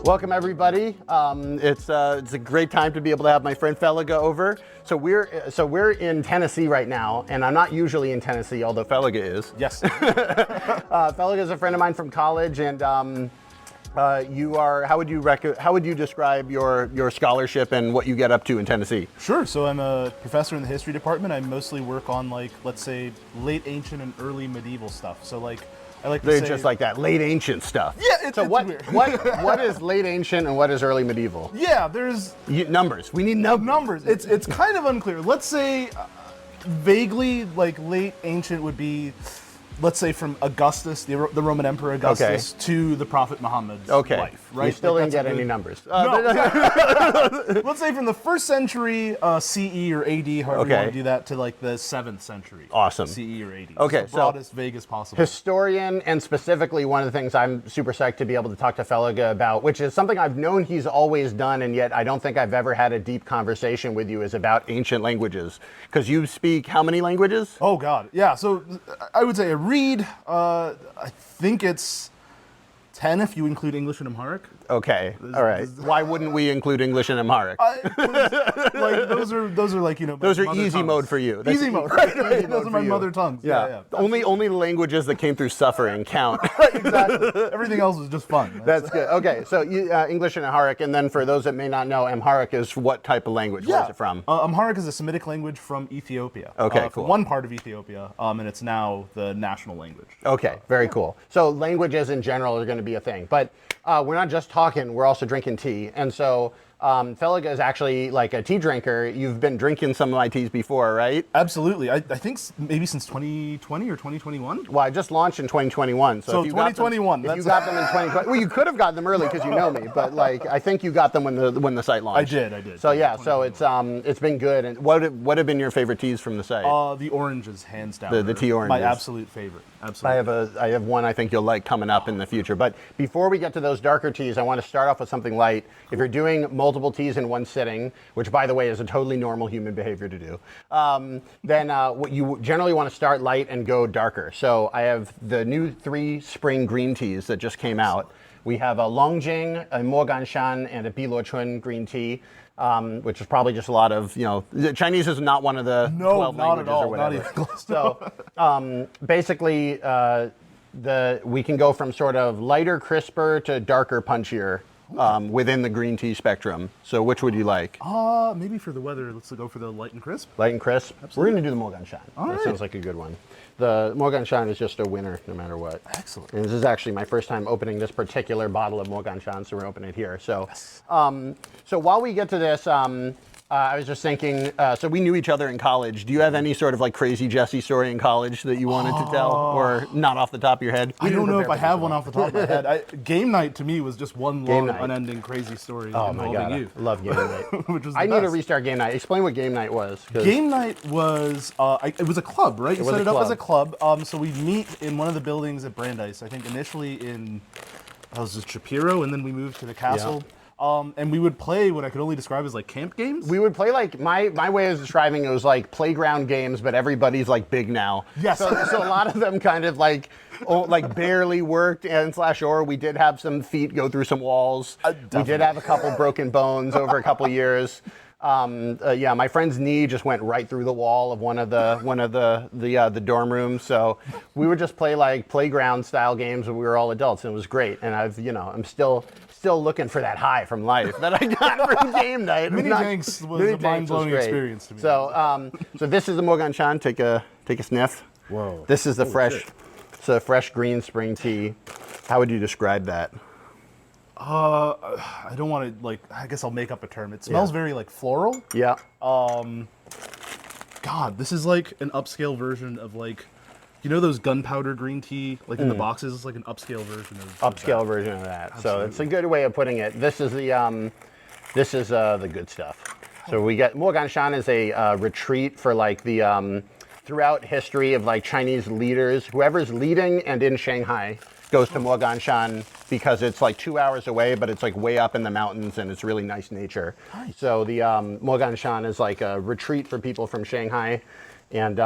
Welcome everybody. It's a great time to be able to have my friend Felege over. So we're in Tennessee right now, and I'm not usually in Tennessee, although Felege is. Yes. Felege is a friend of mine from college, and you are. How would you describe your scholarship and what you get up to in Tennessee? Sure. So I'm a professor in the history department. I mostly work on, like, let's say, late ancient and early medieval stuff. So, like, I like to say just like that late ancient stuff. Yeah, it's weird. What is late ancient and what is early medieval? Yeah, there's numbers. We need numbers. It's kind of unclear. Let's say vaguely, like, late ancient would be, let's say, from Augustus, the Roman Emperor Augustus, to the Prophet Muhammad's life, right? You still didn't get any numbers. No. Let's say from the 1st century CE or AD, however you want to do that, to like the 7th century. Awesome. CE or AD. Okay, so broadest, vaguest possible. Historian, and specifically one of the things I'm super psyched to be able to talk to Felege about, which is something I've known he's always done, and yet I don't think I've ever had a deep conversation with you, is about ancient languages. Because you speak how many languages? Oh God, yeah. So I would say read, I think it's 10 if you include English and Amharic. Okay, all right. Why wouldn't we include English and Amharic? Like those are like, you know, those are easy tongues. Mode for you. That's easy mode, right? Easy Those are my mother tongues. Yeah. Only languages that came through suffering count. Exactly. Everything else is just fun. That's good. Okay, so you, English and Amharic, and then for those that may not know, Amharic is what type of language? Yeah. Where is it from? Amharic is a Semitic language from Ethiopia. Okay, cool. from one part of Ethiopia, and it's now the national language. Okay, very cool. So languages in general are going to be a thing, but we're not just talking, we're also drinking tea. And so Felege is actually like a tea drinker. You've been drinking some of my teas before, right? Absolutely. I think maybe since 2020 or 2021. Well, I just launched in 2021. So if you 2021. If you got them in 2020, well, you could have gotten them early because you know me, but like I think you got them when the site launched. I did. So yeah, so it's been good. And what have been your favorite teas from the site? The oranges, hands down. The tea oranges. My absolute favorite. Absolutely. I have one I think you'll like coming up in the future. But before we get to those darker teas, I want to start off with something light. If you're doing multiple teas in one sitting, which by the way is a totally normal human behavior to do, then what you generally want to start light and go darker. So I have the new 3 spring green teas that just came out. We have a Longjing, a Moganshan, and a Biluochun green tea. Which is probably just a lot of, Chinese is not one of the 12 languages at all, or whatever. not even close. So basically, we can go from sort of lighter, crisper to darker, punchier within the green tea spectrum. So which would you like? Maybe for the weather, let's go for the light and crisp. Light and crisp? Absolutely. We're going to do the Moganshan. All right. That sounds like a good one. The Moganshan is just a winner no matter what. Excellent. And this is actually my first time opening this particular bottle of Moganshan, so we're opening it here. So, yes. So while we get to this, I was just thinking, so we knew each other in college. Do you have any sort of like crazy Jesse story in college that you wanted to tell, or not off the top of your head? I don't know if I have one off the top of my head. Game night to me was just one long, unending crazy story involving you. I love game night. Which was I need to restart game night. Explain what game night was. Game night was, it was a club, right? You set it up as a club. So we'd meet in one of the buildings at Brandeis. I think initially in, Shapiro, and then we moved to the castle. Yeah. And we would play what I could only describe as like camp games. We would play like, my way of describing it was like playground games, but everybody's like big now. Yes. So a lot of them kind of like barely worked or we did have some feet go through some walls. We did have a couple broken bones over a couple years. My friend's knee just went right through the wall of one of the dorm rooms. So we would just play like playground style games when we were all adults, and it was great. And I'm still looking for that high from life that I got from game night. Mini Tanks was a mind-blowing experience to me. So this is the Moganshan. Take a sniff. Whoa. This is the fresh green spring tea. How would you describe that? I don't want to, I guess I'll make up a term. It smells very like floral. Yeah. God, this is like an upscale version of those gunpowder green tea, in the boxes. It's like an upscale version of that. Absolutely. So it's a good way of putting it. This is the good stuff. So we get Moganshan is a retreat for the throughout history of Chinese leaders. Whoever's leading and in Shanghai goes to Moganshan because it's 2 hours away, but it's way up in the mountains and it's really nice nature. Nice. So the Moganshan is a retreat for people from Shanghai. And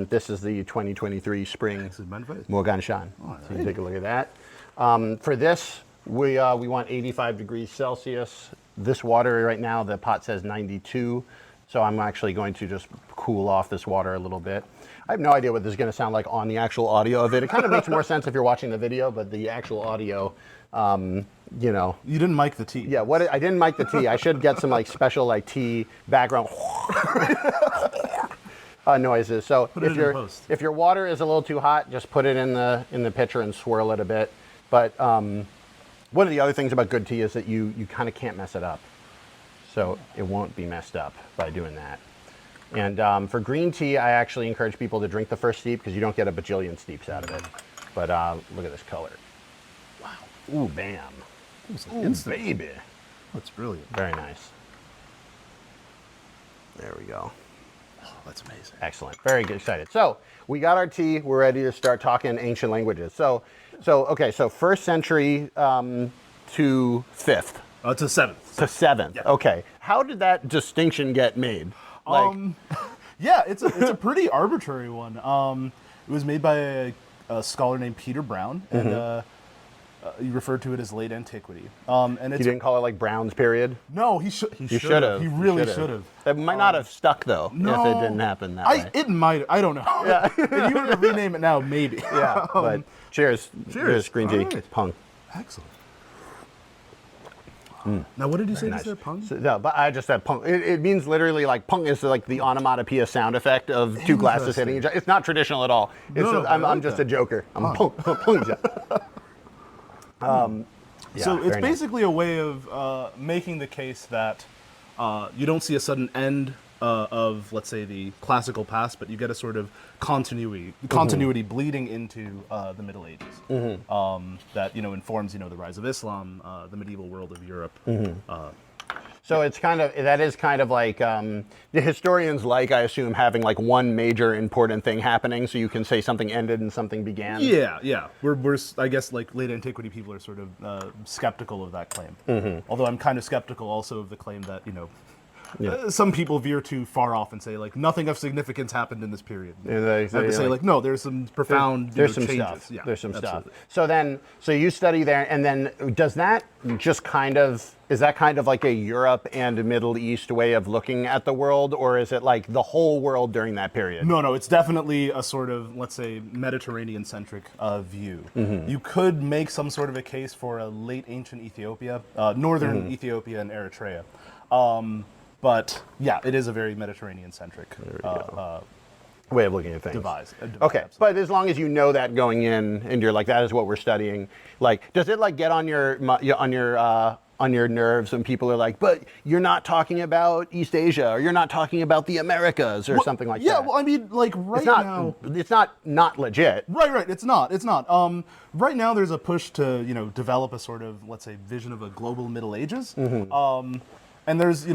this is the 2023 spring Moganshan. So you can take a look at that. For this, We want 85 degrees Celsius. This water right now, the pot says 92. So I'm actually going to just cool off this water a little bit. I have no idea what this is going to sound like on the actual audio of it. It kind of makes more sense if you're watching the video, but the actual audio, you know. You didn't mic the tea. Yeah, I didn't mic the tea. I should get some like special like tea background noises. So if your water is a little too hot, just put it in the pitcher and swirl it a bit. But one of the other things about good tea is that you kind of can't mess it up. So it won't be messed up by doing that. And for green tea, I actually encourage people to drink the first steep because you don't get a bajillion steeps out of it. But look at this color. Wow. Ooh, bam. Ooh, baby. That's brilliant. Very nice. There we go. Oh, that's amazing. Excellent. Very good. Excited. So we got our tea. We're ready to start talking ancient languages. So first century to fifth. To seventh. To seventh. Yeah. Okay. How did that distinction get made? Yeah, it's a pretty arbitrary one. It was made by a scholar named Peter Brown, and he referred to it as late antiquity. And he didn't call it like Brown's period? No, he should have. He really should have. It might not have stuck though if it didn't happen that way. It might. I don't know. Yeah. If you were to rename it now, maybe. Yeah. But cheers. Cheers. Green tea. Right. Pung. Excellent. Now, what did you say? Nice. Is pung? So, no, but I just said pung. It means literally like pung is like the onomatopoeia sound effect of two glasses hitting each other. It's not traditional at all. I'm just a joker. I'm pung. So it's basically a way of making the case that you don't see a sudden end of, let's say, the classical past, but you get a sort of continuity bleeding into the Middle Ages that informs the rise of Islam, the medieval world of Europe. So it's that is kind of like the historians like, I assume, having like one major important thing happening, so you can say something ended and something began. Yeah. We're I guess like late antiquity people are sort of skeptical of that claim. Although I'm kind of skeptical also of the claim that some people veer too far off and say like nothing of significance happened in this period. Yeah, they say like no, there's some profound there's some changes. Stuff. Yeah, there's some absolutely. Stuff. So you study there, and then does that just is that kind of like a Europe and Middle East way of looking at the world, or is it like the whole world during that period? No, it's definitely a sort of, let's say, Mediterranean-centric view. You could make some sort of a case for a late ancient Ethiopia, northern Ethiopia and Eritrea. But yeah, it is a very Mediterranean-centric way of looking at things. Devise, okay, absolutely. But as long as you know that going in, and you're like, that is what we're studying. Like, does it like get on your nerves when people are like, but you're not talking about East Asia, or you're not talking about the Americas, or something like that? Yeah, well, I mean, like now, it's not legit. Right. It's not. Right now, there's a push to develop a sort of, let's say, vision of a global Middle Ages. And there's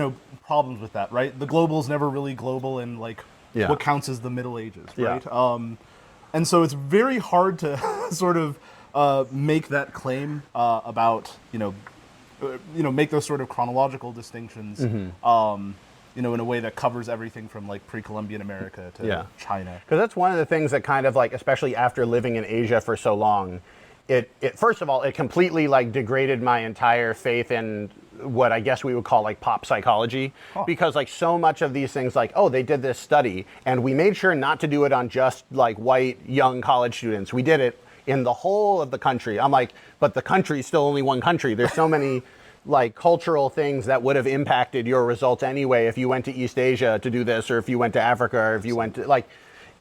problems with that, right? The global is never really global in like what counts as the Middle Ages, right? Yeah. And so it's very hard to sort of make that claim about make those sort of chronological distinctions, in a way that covers everything from like pre-Columbian America to China. Because that's one of the things that kind of like, especially after living in Asia for so long, it first of all, it completely like degraded my entire faith in what I guess we would call like pop psychology, because like so much of these things, like, oh, they did this study and we made sure not to do it on just like white young college students. We did it in the whole of the country. I'm like, but the country is still only one country. There's so many like cultural things that would have impacted your results anyway if you went to East Asia to do this, or if you went to Africa, or if you went to like,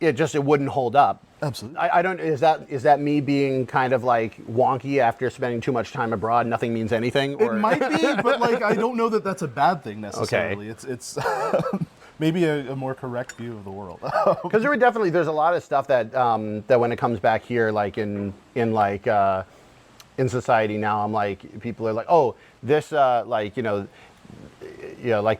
it wouldn't hold up. Absolutely. I don't. Is that me being kind of like wonky after spending too much time abroad? Nothing means anything. Or? It might be, but like I don't know that that's a bad thing necessarily. Okay. It's maybe a more correct view of the world. Because there's a lot of stuff that that when it comes back here, like in society now, I'm like, people are like, oh, this like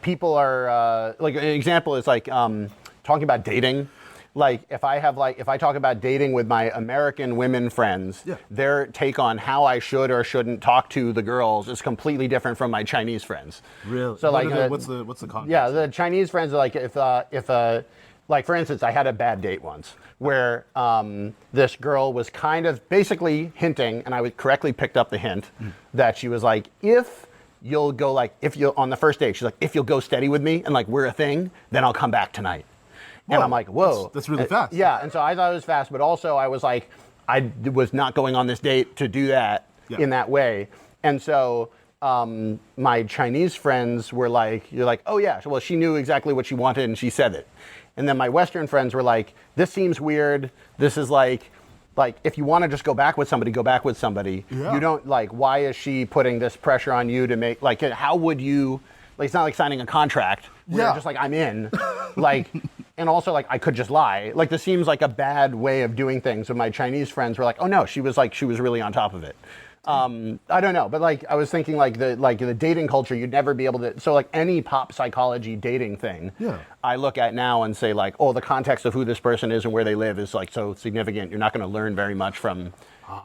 people are like, an example is like talking about dating. Like if I talk about dating with my American women friends, their take on how I should or shouldn't talk to the girls is completely different from my Chinese friends. Really? So what's the context? Yeah, the Chinese friends are like, if like for instance, I had a bad date once where this girl was kind of basically hinting, and I would correctly picked up the hint that she was like, if you'll go like, if you'll on the first date, she's like, if you'll go steady with me and like we're a thing, then I'll come back tonight. And I'm like, whoa, that's really fast. Yeah, and so I thought it was fast, but also I was like, I was not going on this date to do that in that way, and so. My Chinese friends were like, you're like, oh yeah, well she knew exactly what she wanted and she said it. And then my Western friends were like, this seems weird. This is like if you want to just go back with somebody, go back with somebody. Yeah. You don't like, why is she putting this pressure on you to make, like, how would you, like, it's not like signing a contract where you're just like, I'm in. Like, and also like, I could just lie. Like, this seems like a bad way of doing things. And my Chinese friends were like, oh no, she was really on top of it. I don't know, but like I was thinking like the dating culture, you'd never be able to, so like any pop psychology dating thing, I look at now and say like, oh, the context of who this person is and where they live is like so significant. You're not going to learn very much from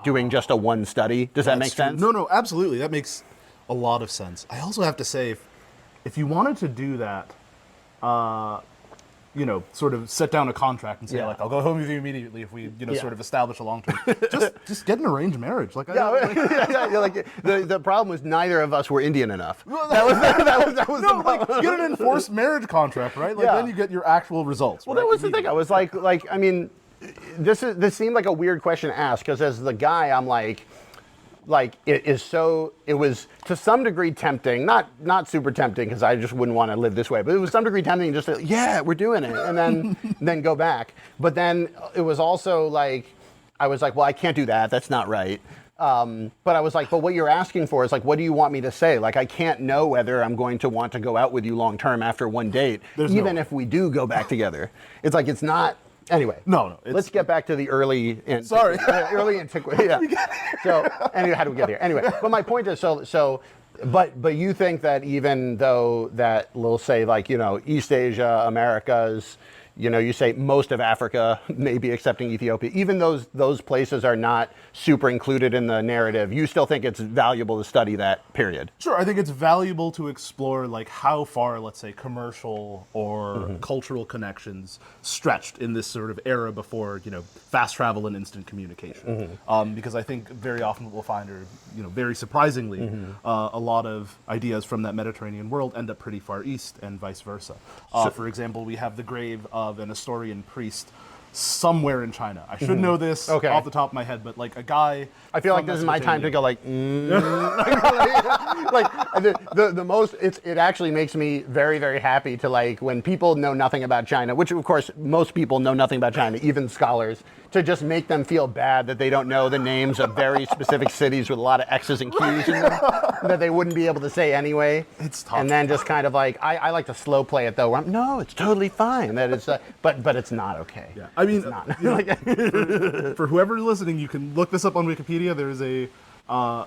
doing just a one study. Does that make sense? No, absolutely. That makes a lot of sense. I also have to say, if you wanted to do that, you know, sort of set down a contract and say like, I'll go home with you immediately if we, you know, sort of establish a long term. just get an arranged marriage. Like, like the problem was neither of us were Indian enough. That was no, like get an enforced marriage contract, right? Like then you get your actual results. Well, right? that was the thing. I was like I mean, this seemed like a weird question to ask because as the guy, I'm like it was to some degree tempting, not super tempting because I just wouldn't want to live this way, but it was some degree tempting just to, yeah, we're doing it, and then then go back. But then it was also like, I was like, well, I can't do that. That's not right. But I was like, but what you're asking for is like, what do you want me to say? Like, I can't know whether I'm going to want to go out with you long term after one date, even if we do go back together. It's like, it's not. Anyway, no. Let's get back to the early antiquity. Yeah. So anyway, how do we get here? Anyway, but my point is, but you think that even though that we'll say like, you know, East Asia, Americas, you know, you say most of Africa, maybe excepting Ethiopia, even those places are not super included in the narrative, you still think it's valuable to study that period? Sure, I think it's valuable to explore like how far, let's say, commercial or cultural connections stretched in this sort of era before, you know, fast travel and instant communication. Because I think very often what we'll find are, you know, very surprisingly, a lot of ideas from that Mediterranean world end up pretty far east and vice versa. For example, we have the grave of an Nestorian priest somewhere in China. I should know this off the top of my head, but like a guy. I feel like this is my time to go like, like the most. It actually makes me very, very happy to like when people know nothing about China, which of course most people know nothing about China, even scholars, to just make them feel bad that they don't know the names of very specific cities with a lot of X's and Q's in them that they wouldn't be able to say anyway. It's tough. And then just kind of like, I like to slow play it though, where no, it's totally fine. That it's, but it's not okay. Yeah. I mean, for whoever's listening, you can look this up on Wikipedia. There's a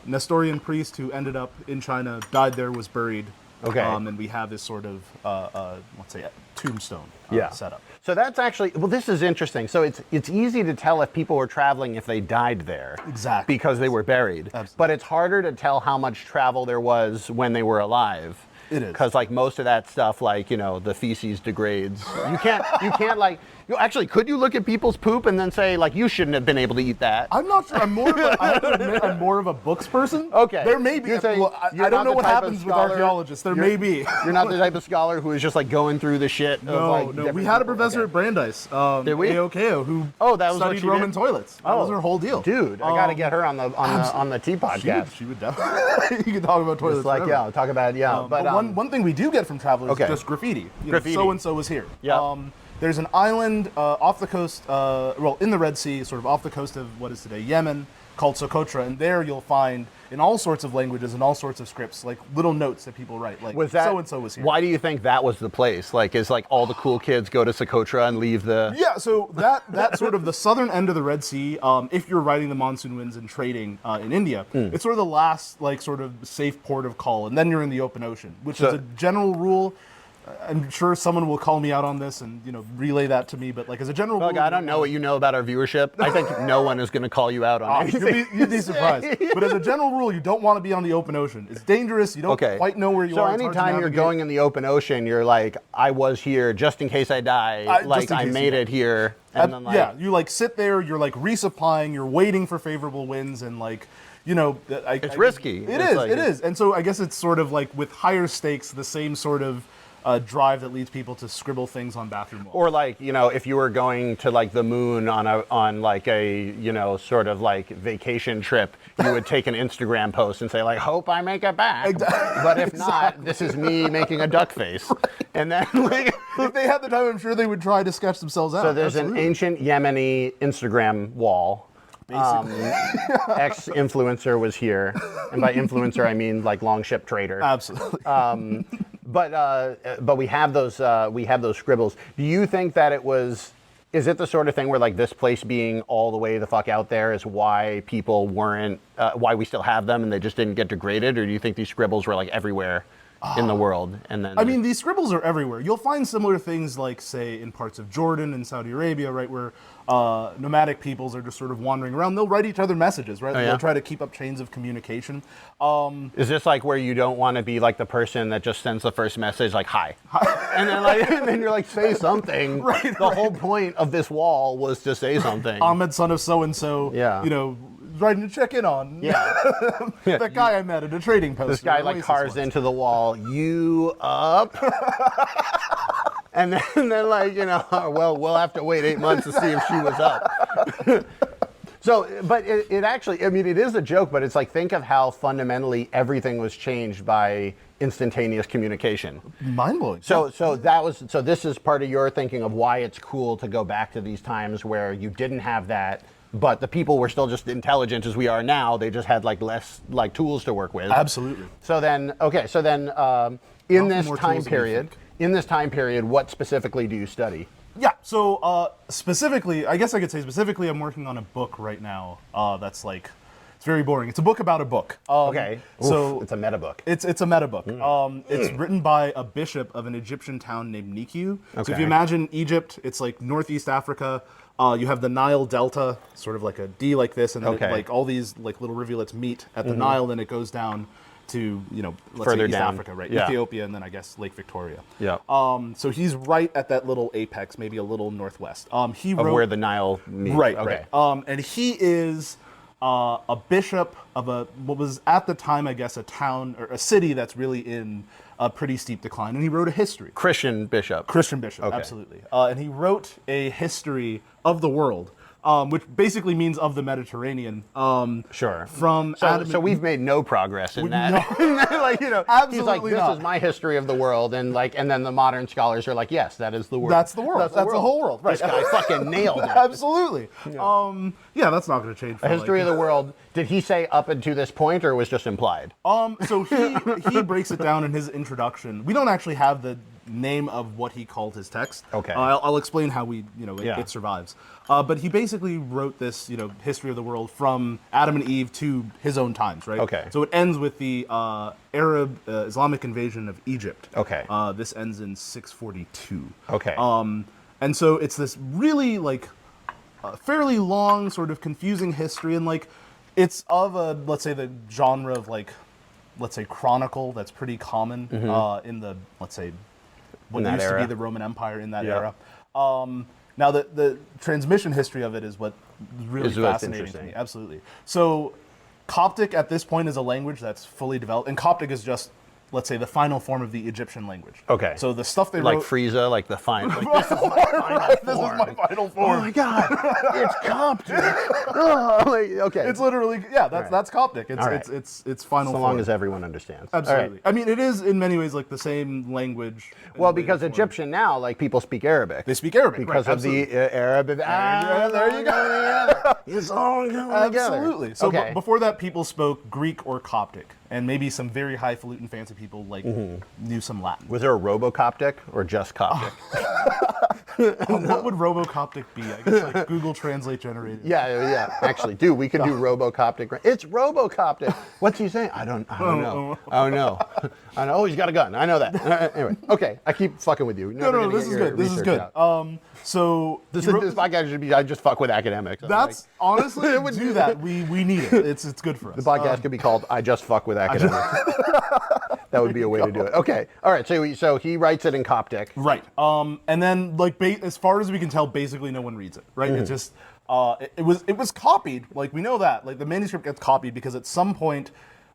Nestorian priest who ended up in China, died there, was buried. And we have this sort of, let's say, a tombstone set up. So that's actually, well, this is interesting. So it's easy to tell if people were traveling if they died there. Exactly. Because they were buried. Absolutely. But it's harder to tell how much travel there was when they were alive. It is. Because like most of that stuff, like, you know, the feces degrades. You can't like, actually, could you look at people's poop and then say, like, you shouldn't have been able to eat that? I'm not sure. I have to admit, I'm more of a books person. Okay. There may be. Well, I don't know what happens with archaeologists. There may be. You're not the type of scholar who is just like going through the shit. No. We had a professor at Brandeis, Did we? Aokeo, who studied Roman toilets. That was her whole deal. Dude, I got to get her on the tea podcast. She would definitely. You can talk about toilets. It's like, forever. talk about, but one thing we do get from travelers is just graffiti. So and so was here. Yeah. There's an island off the coast, in the Red Sea, sort of off the coast of what is today Yemen, called Socotra, and there you'll find in all sorts of languages and all sorts of scripts, like little notes that people write, like so and so was here. Why do you think that was the place? Like, is like all the cool kids go to Socotra and leave the? Yeah, so that sort of the southern end of the Red Sea. If you're riding the monsoon winds and trading in India, it's sort of the last like sort of safe port of call, and then you're in the open ocean, which is a general rule. I'm sure someone will call me out on this and relay that to me. But like as a general Look, rule, I don't know what you know about our viewership. I think no one is going to call you out on anything. You'd be surprised. But as a general rule, you don't want to be on the open ocean. It's dangerous. You don't quite know where you are. So anytime you're going in the open ocean, you're like, I was here just in case I die. I made it here. And then you like sit there. You're like resupplying. You're waiting for favorable winds and like. It's risky. It is. And so I guess it's sort of like with higher stakes, the same sort of drive that leads people to scribble things on bathroom walls. Or like, if you were going to like the moon on like a, sort of like vacation trip, you would take an Instagram post and say like, hope I make it back. Exactly. But if not, this is me making a duck face. And then like, if they had the time, I'm sure they would try to sketch themselves out. So there's an ancient Yemeni Instagram wall. Ex-influencer was here, and by influencer I mean like longship trader. Absolutely. But we have those scribbles. Do you think that is it the sort of thing where like this place being all the way the fuck out there is why people weren't why we still have them and they just didn't get degraded, or do you think these scribbles were like everywhere in the world? And then I mean, these scribbles are everywhere. You'll find similar things like, say, in parts of Jordan and Saudi Arabia, right, where nomadic peoples are just sort of wandering around. They'll write each other messages, right? They'll try to keep up chains of communication. Is this like where you don't want to be like the person that just sends the first message like hi, and then you're like say something? Right. The whole point of this wall was to say something. Ahmed, son of so and so. Yeah. Writing to check in on. Yeah. That guy I met at a trading post. This guy like carves into the wall. You up? And then like well, we'll have to wait 8 months to see if she was up. So, but it actually, I mean, it is a joke, but it's like, think of how fundamentally everything was changed by instantaneous communication. Mind-blowing. So this is part of your thinking of why it's cool to go back to these times where you didn't have that, but the people were still just intelligent as we are now. They just had like less like tools to work with. Absolutely. So then, in this time period, what specifically do you study? Yeah, so specifically, I guess I could say specifically, I'm working on a book right now that's like, it's very boring. It's a book about a book. Okay. So it's a meta book. It's a meta book. It's written by a bishop of an Egyptian town named Nikiu. Okay. So if you imagine Egypt, it's like Northeast Africa. You have the Nile Delta, sort of like a D like this, and then like all these like little rivulets meet at the Nile, then it goes down to, let's further say East down. Africa, right? Yeah. Ethiopia, and then I guess Lake Victoria. Yeah. So he's right at that little apex, maybe a little northwest. He wrote where the Nile meets. Right, okay. right. And he is a bishop of what was at the time, I guess, a town or a city that's really in a pretty steep decline. And he wrote a history. Christian bishop, okay. Absolutely. And he wrote a history of the world. Which basically means of the Mediterranean. Sure. From so we've made no progress in that. Like absolutely he's like, this is my history of the world, and then the modern scholars are like, yes, that is the world. That's the world. That's the whole world. Right. This guy fucking nailed it. Absolutely. Yeah, that's not going to change. A history of the world. Did he say up until this point, or was just implied? So he breaks it down in his introduction. We don't actually have the name of what he called his text. Okay. I'll explain how it survives. But he basically wrote this, history of the world from Adam and Eve to his own times, right? Okay. So it ends with the Arab Islamic invasion of Egypt. Okay. This ends in 642. Okay. And so it's this really like fairly long, sort of confusing history, and like it's of a, let's say, the genre of like, let's say, chronicle that's pretty common in the, let's say, what used to be the Roman Empire in that era. Now, the transmission history of it is what really fascinating to me. Absolutely. So, Coptic at this point is a language that's fully developed, and Coptic is just, let's say, the final form of the Egyptian language. Okay. So the stuff they like wrote, Frieza, like the final. Like, this is my final form. This is my final form. Oh my god, it's Coptic. Okay. It's literally that's Coptic. It's final form. So long as everyone understands. Absolutely. I mean, it is in many ways like the same language. Well, because Egyptian now, like people speak Arabic. They speak Arabic because of the Arabic. There you go. It's all going Absolutely. together. So before that, people spoke Greek or Coptic, and maybe some very highfalutin, fancy people like knew some Latin. Was there a Robo-Coptic or just Coptic? What would Robo-Coptic be? I guess like Google Translate generated. Yeah. Actually, dude, we can do Robo-Coptic. It's Robo-Coptic. What's he saying? I don't know. Oh no. I know. Oh, he's got a gun. I know that. Anyway, okay. I keep fucking with you. No, this is good. This is good. So this podcast should be I just fuck with academics. That's honestly do that. We need it. It's good for us. The podcast could be called "I Just Fuck with Academics." That would be a way to do it. Okay. All right. So he writes it in Coptic. Right. And then like as far as we can tell, basically no one reads it. Right. It just it was copied. Like we know that. Like the manuscript gets copied because at some point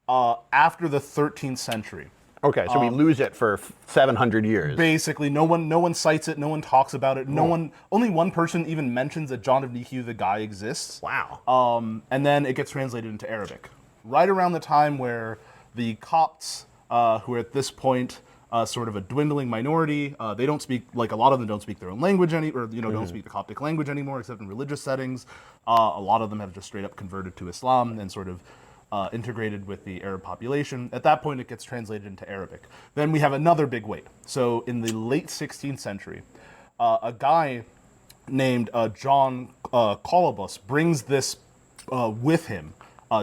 after the 13th century. Okay, so we lose it for 700 years. Basically, no one cites it, no one talks about it, only one person even mentions that John of Nikiu, the guy, exists. Wow. And then it gets translated into Arabic. Right around the time where the Copts, who are at this point sort of a dwindling minority, they don't speak, like a lot of them don't speak their own language don't speak the Coptic language anymore, except in religious settings. A lot of them have just straight up converted to Islam and sort of integrated with the Arab population. At that point, it gets translated into Arabic. Then we have another big wait. So in the late 16th century, a guy named John Colobus brings this with him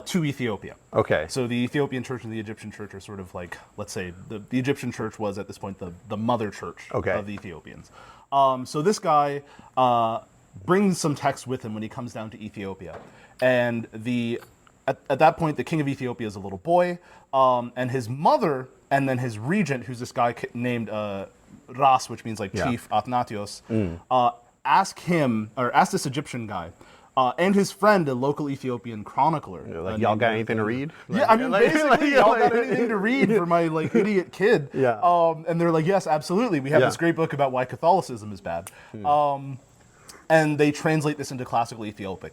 to Ethiopia. Okay. So the Ethiopian church and the Egyptian church are sort of like, let's say, the Egyptian church was at this point the mother church of the Ethiopians. So this guy brings some text with him when he comes down to Ethiopia. And at that point, the king of Ethiopia is a little boy, and his mother, and then his regent, who's this guy named Ras, which means like chief, Athnatios, ask this Egyptian guy, and his friend, a local Ethiopian chronicler. Like, y'all got anything to read? Yeah, I mean, basically, y'all got anything to read for my like idiot kid? Yeah. And they're like, yes, absolutely. We have this great book about why Catholicism is bad. And they translate this into classical Ethiopic,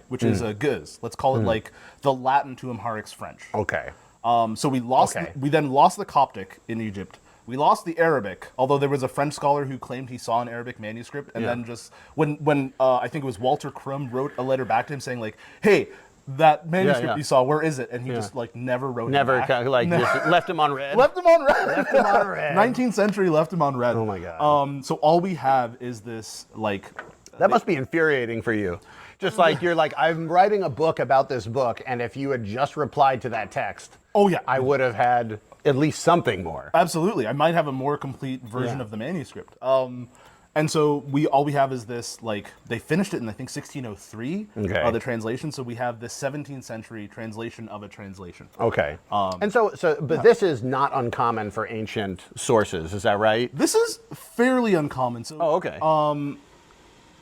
which is a Guz. Let's call it like the Latin to Amharic's French. Okay. So we then lost the Coptic in Egypt. We lost the Arabic, although there was a French scholar who claimed he saw an Arabic manuscript, and then just when I think it was Walter Crum wrote a letter back to him saying like, hey, that manuscript you saw, where is it? And he just like never wrote it back. Just left him on red. Left him on red. Left him on red. 19th century left him on red. Oh my God. So all we have is this like. That must be infuriating for you. Just like you're like, I'm writing a book about this book, and if you had just replied to that text, I would have had at least something more. Absolutely, I might have a more complete version of the manuscript. And so all we have is this, like, they finished it in I think 1603, the translation. So we have this 17th century translation of a translation. Okay. But this is not uncommon for ancient sources, is that right? This is fairly uncommon. So, okay.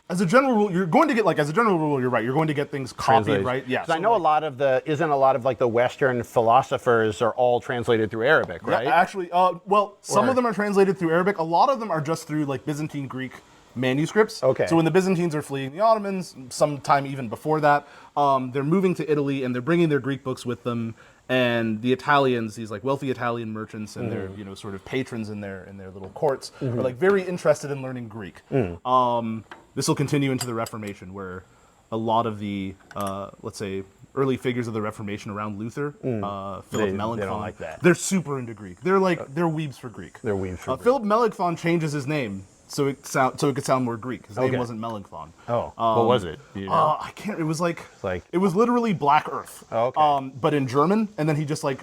As a general rule, you're going to get you're right. You're going to get things copied, right? Yeah. So I know a lot of the Western philosophers are all translated through Arabic, right? Yeah, actually, some of them are translated through Arabic. A lot of them are just through like Byzantine Greek manuscripts. Okay. So when the Byzantines are fleeing the Ottomans, sometime even before that, they're moving to Italy and they're bringing their Greek books with them. And the Italians, these like wealthy Italian merchants and their sort of patrons in their little courts are like very interested in learning Greek. This will continue into the Reformation, where a lot of the, let's say, early figures of the Reformation around Luther, Philip Melanchthon, they don't like that. They're super into Greek. They're weebs for Greek. They're weebs for Greek. Philip Melanchthon changes his name so it could sound more Greek. His name wasn't Melanchthon. Oh, what was it? Do you know? I can't. It was it was literally Black Earth. Oh, okay. But in German, and then he just like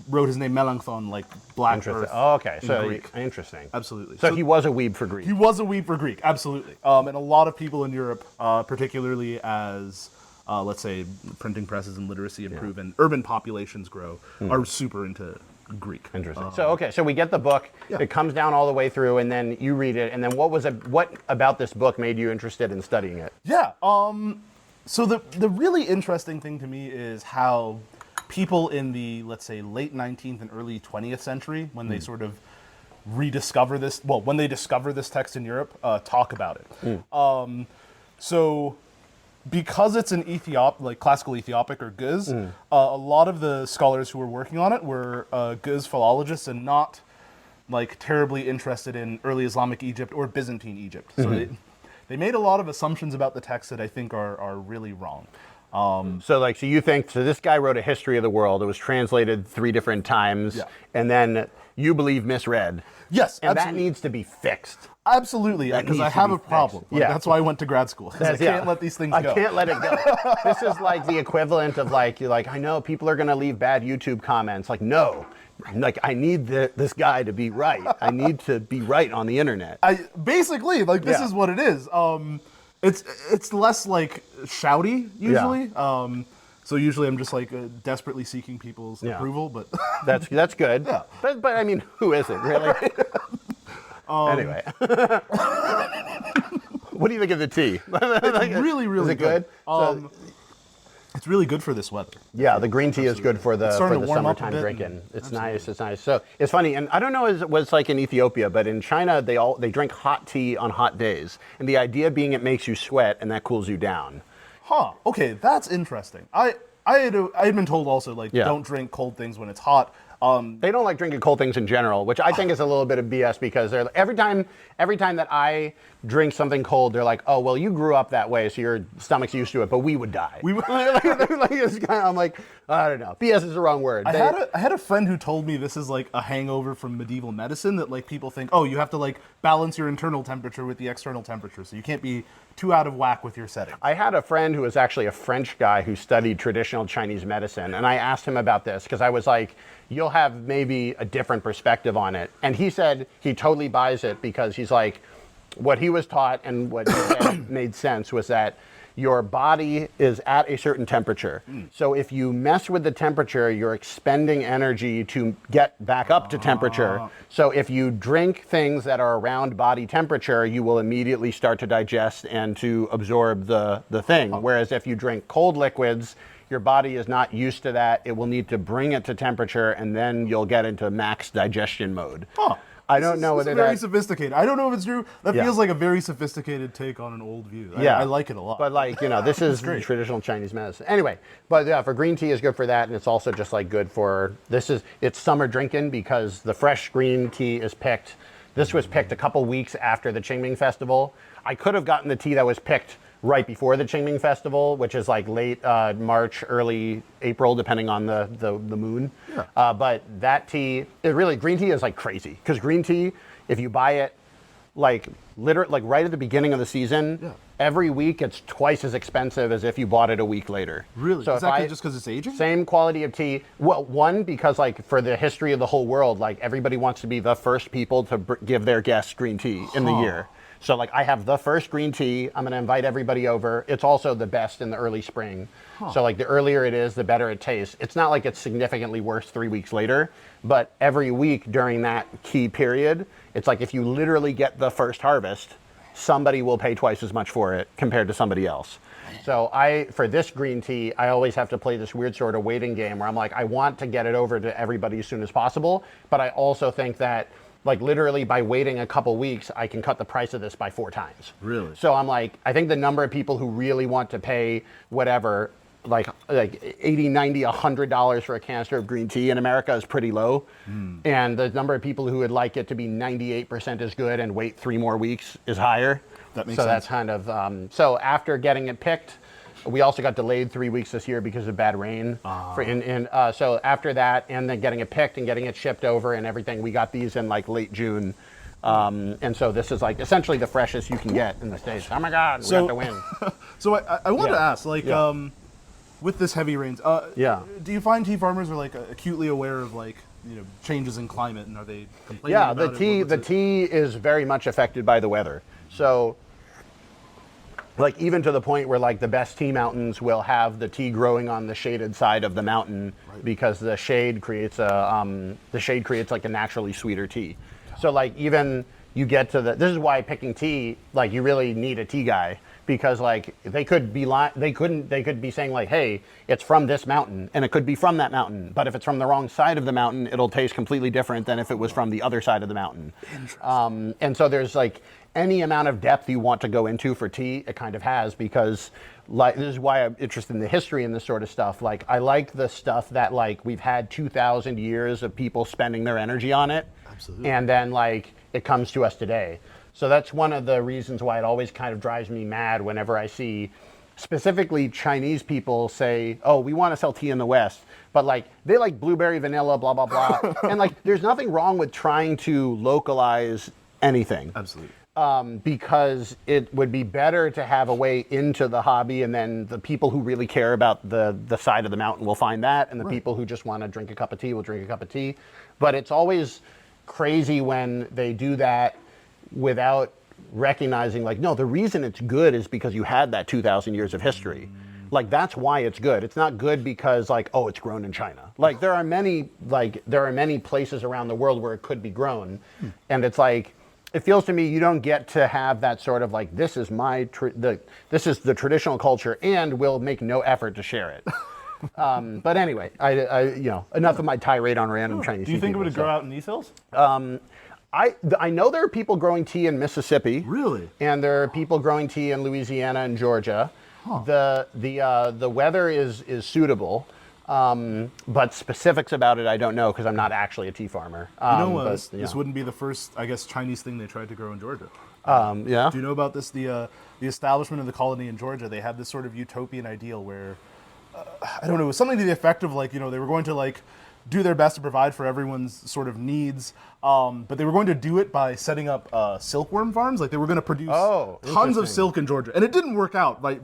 wrote his name Melanchthon like Black Earth. Oh, okay. So Greek. Interesting. Absolutely. So he was a weeb for Greek. He was a weeb for Greek. Absolutely. And a lot of people in Europe, particularly as let's say printing presses and literacy improve and urban populations grow, are super into Greek. Interesting. So we get the book. It comes down all the way through, and then you read it. And then what about this book made you interested in studying it? Yeah. So the really interesting thing to me is how people in the, let's say, late 19th and early 20th century, when they sort of rediscover this, when they discover this text in Europe, talk about it. So because it's an classical Ethiopic or Guz, a lot of the scholars who were working on it were Guz philologists and not like terribly interested in early Islamic Egypt or Byzantine Egypt. So they made a lot of assumptions about the text that I think are really wrong. So you think, so this guy wrote a history of the world. It was translated 3 different times. Yeah. And then you believe misread. Yes, And absolutely. that needs to be fixed. Absolutely, because I needs to have be a problem. fixed. Yeah. That's why I went to grad school, because I can't let these things go. I can't let it go. This is like the equivalent of you're like, I know people are going to leave bad YouTube comments. Like, no. Like, I need this guy to be right. I need to be right on the internet. Basically, this is what it is. It's less shouty usually. So usually I'm just desperately seeking people's approval, but that's good. Yeah. But I mean, who isn't really? Anyway, what do you think of the tea? It's really, really is it good? It's really good for this weather. Yeah, the green tea is good for the summertime drinking. It's nice. It's nice. So it's funny, and I don't know what it's like in Ethiopia, but in China they drink hot tea on hot days, and the idea being it makes you sweat and that cools you down. Huh. Okay, that's interesting. I had been told also don't drink cold things when it's hot. They don't like drinking cold things in general, which I think is a little bit of BS because every time that I drink something cold, they're like, oh, well, you grew up that way, so your stomach's used to it, but we would die. I'm like, I don't know. BS is the wrong word. I had a friend who told me this is a hangover from medieval medicine, that people think, oh, you have to balance your internal temperature with the external temperature, so you can't be too out of whack with your setting. I had a friend who was actually a French guy who studied traditional Chinese medicine, and I asked him about this because I was like, you'll have maybe a different perspective on it. And he said he totally buys it because he's like, what he was taught and what he said made sense was that your body is at a certain temperature. So if you mess with the temperature, you're expending energy to get back up to temperature. So if you drink things that are around body temperature, you will immediately start to digest and to absorb the thing. Whereas if you drink cold liquids, your body is not used to that. It will need to bring it to temperature, and then you'll get into max digestion mode. I don't know whether that's very sophisticated. I don't know if it's true. That feels like a very sophisticated take on an old view. I like it a lot. But this is traditional Chinese medicine. Anyway, but yeah, for green tea is good for that, and it's also just good for it's summer drinking because the fresh green tea is picked. This was picked a couple weeks after the Qingming Festival. I could have gotten the tea that was picked right before the Qingming Festival, which is late March, early April, depending on the moon. Yeah. But that tea, green tea is crazy. Because green tea, if you buy it literally right at the beginning of the season, every week it's twice as expensive as if you bought it a week later. Really? So exactly just because it's aging? Same quality of tea. Well, one, because for the history of the whole world, everybody wants to be the first people to give their guests green tea in the year. So I have the first green tea. I'm going to invite everybody over. It's also the best in the early spring. So the earlier it is, the better it tastes. It's not it's significantly worse 3 weeks later, but every week during that key period, it's if you literally get the first harvest, somebody will pay twice as much for it compared to somebody else. So for this green tea, I always have to play this weird sort of waiting game where I'm I want to get it over to everybody as soon as possible, but I also think that literally by waiting a couple weeks, I can cut the price of this by 4 times. Really? So I'm I think the number of people who really want to pay whatever, $80, $90, $100 for a canister of green tea in America is pretty low. And the number of people who would like it to be 98% as good and wait 3 more weeks is higher. That makes sense. So that's kind of, so after getting it picked, we also got delayed 3 weeks this year because of bad rain. So after that, and then getting it picked and getting it shipped over and everything, we got these in late June. And so this is essentially the freshest you can get in the States. Oh my God, we have to win. So I wanted to ask, with this heavy rains, do you find tea farmers are acutely aware of changes in climate, and are they complaining about it? The tea is very much affected by the weather. So even to the point where the best tea mountains will have the tea growing on the shaded side of the mountain because the shade creates a naturally sweeter tea. So even you get to this is why picking tea, you really need a tea guy, because they could be saying hey, it's from this mountain, and it could be from that mountain, but if it's from the wrong side of the mountain, it'll taste completely different than if it was from the other side of the mountain. Interesting. And so there's any amount of depth you want to go into for tea, it kind of has, because this is why I'm interested in the history and this sort of stuff. I like the stuff that we've had 2,000 years of people spending their energy on it. Absolutely. And then it comes to us today. So that's one of the reasons why it always kind of drives me mad whenever I see specifically Chinese people say, oh, we want to sell tea in the West, but like they like blueberry, vanilla, blah, blah, blah. And like there's nothing wrong with trying to localize anything. Absolutely. Because it would be better to have a way into the hobby, and then the people who really care about the side of the mountain will find that, and the people who just want to drink a cup of tea will drink a cup of tea. But it's always crazy when they do that without recognizing, like, no, the reason it's good is because you had that 2,000 years of history. Like, that's why it's good. It's not good because, like, oh, it's grown in China. Like, there are many places around the world where it could be grown, and it's like, it feels to me you don't get to have that sort of like, this is this is the traditional culture, and we'll make no effort to share it. But anyway, I enough of my tirade on random Chinese. Do you think people, it would grow out in these hills? I know there are people growing tea in Mississippi. Really? And there are people growing tea in Louisiana and Georgia. Huh. The weather is suitable. But specifics about it, I don't know because I'm not actually a tea farmer. This wouldn't be the first, I guess, Chinese thing they tried to grow in Georgia. Yeah. Do you know about this? The establishment of the colony in Georgia, they had this sort of utopian ideal where, I don't know, it was something to the effect of like, they were going to like do their best to provide for everyone's sort of needs, but they were going to do it by setting up silkworm farms. Like they were going to produce tons of silk in Georgia, and it didn't work out. No.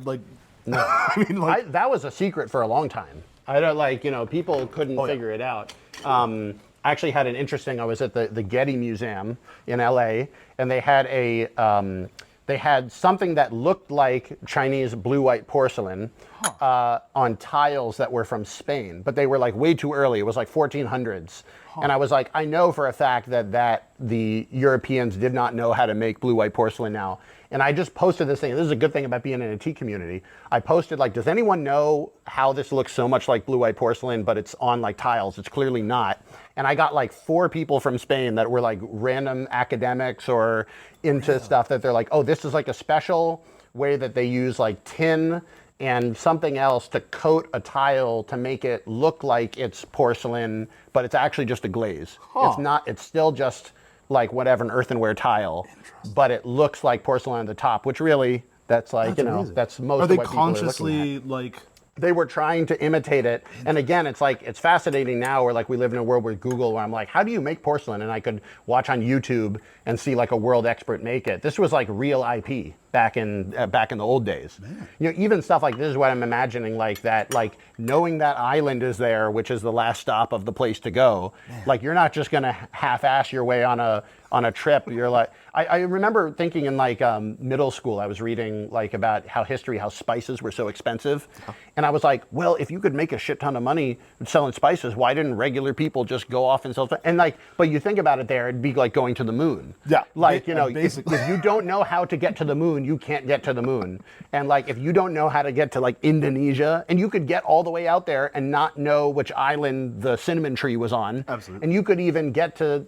I mean, that was a secret for a long time. I don't people couldn't figure it out. I actually had an interesting. I was at the Getty Museum in L.A. and they had they had something that looked like Chinese blue-white porcelain on tiles that were from Spain, but they were like way too early. It was like 1400s. And I was like, I know for a fact that the Europeans did not know how to make blue-white porcelain now. And I just posted this thing. This is a good thing about being in a tea community. I posted like, does anyone know how this looks so much like blue-white porcelain, but it's on like tiles? It's clearly not. And I got like 4 people from Spain that were like random academics or into stuff that they're like, oh, this is like a special way that they use like tin and something else to coat a tile to make it look like it's porcelain, but it's actually just a glaze. It's not, it's still just like whatever, an earthenware tile, but it looks like porcelain on the top, which really, that's like, amazing. That's most are of they what people are looking consciously at. like... They were trying to imitate it. And again, it's like, it's fascinating now where like we live in a world with Google where I'm like, how do you make porcelain? And I could watch on YouTube and see like a world expert make it. This was like real IP back in the old days. Man. Even stuff like this is what I'm imagining, like that, like knowing that island is there, which is the last stop of the place to go. Man. Like you're not just gonna half-ass your way on a trip. You're like, I remember thinking in like middle school, I was reading like about how spices were so expensive. And I was like, well, if you could make a shit ton of money selling spices, why didn't regular people just go off and sell spices? And like, but you think about it there, it'd be like going to the moon. Yeah. Like, basically. if you don't know how to get to the moon, you can't get to the moon. And like, if you don't know how to get to like Indonesia, and you could get all the way out there and not know which island the cinnamon tree was on. Absolutely. And you could even get to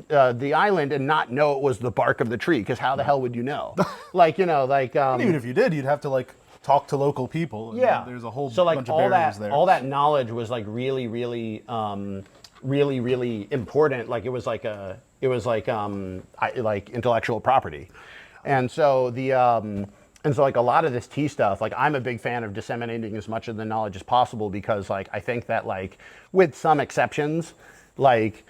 the island and not know it was the bark of the tree, because how the hell would you know? And even if you did, you'd have to like talk to local people. And there's a whole bunch of barriers there. All that knowledge was like really, really, really, really important. Like it was like intellectual property. And so like a lot of this tea stuff, like I'm a big fan of disseminating as much of the knowledge as possible, because like I think that like with some exceptions, like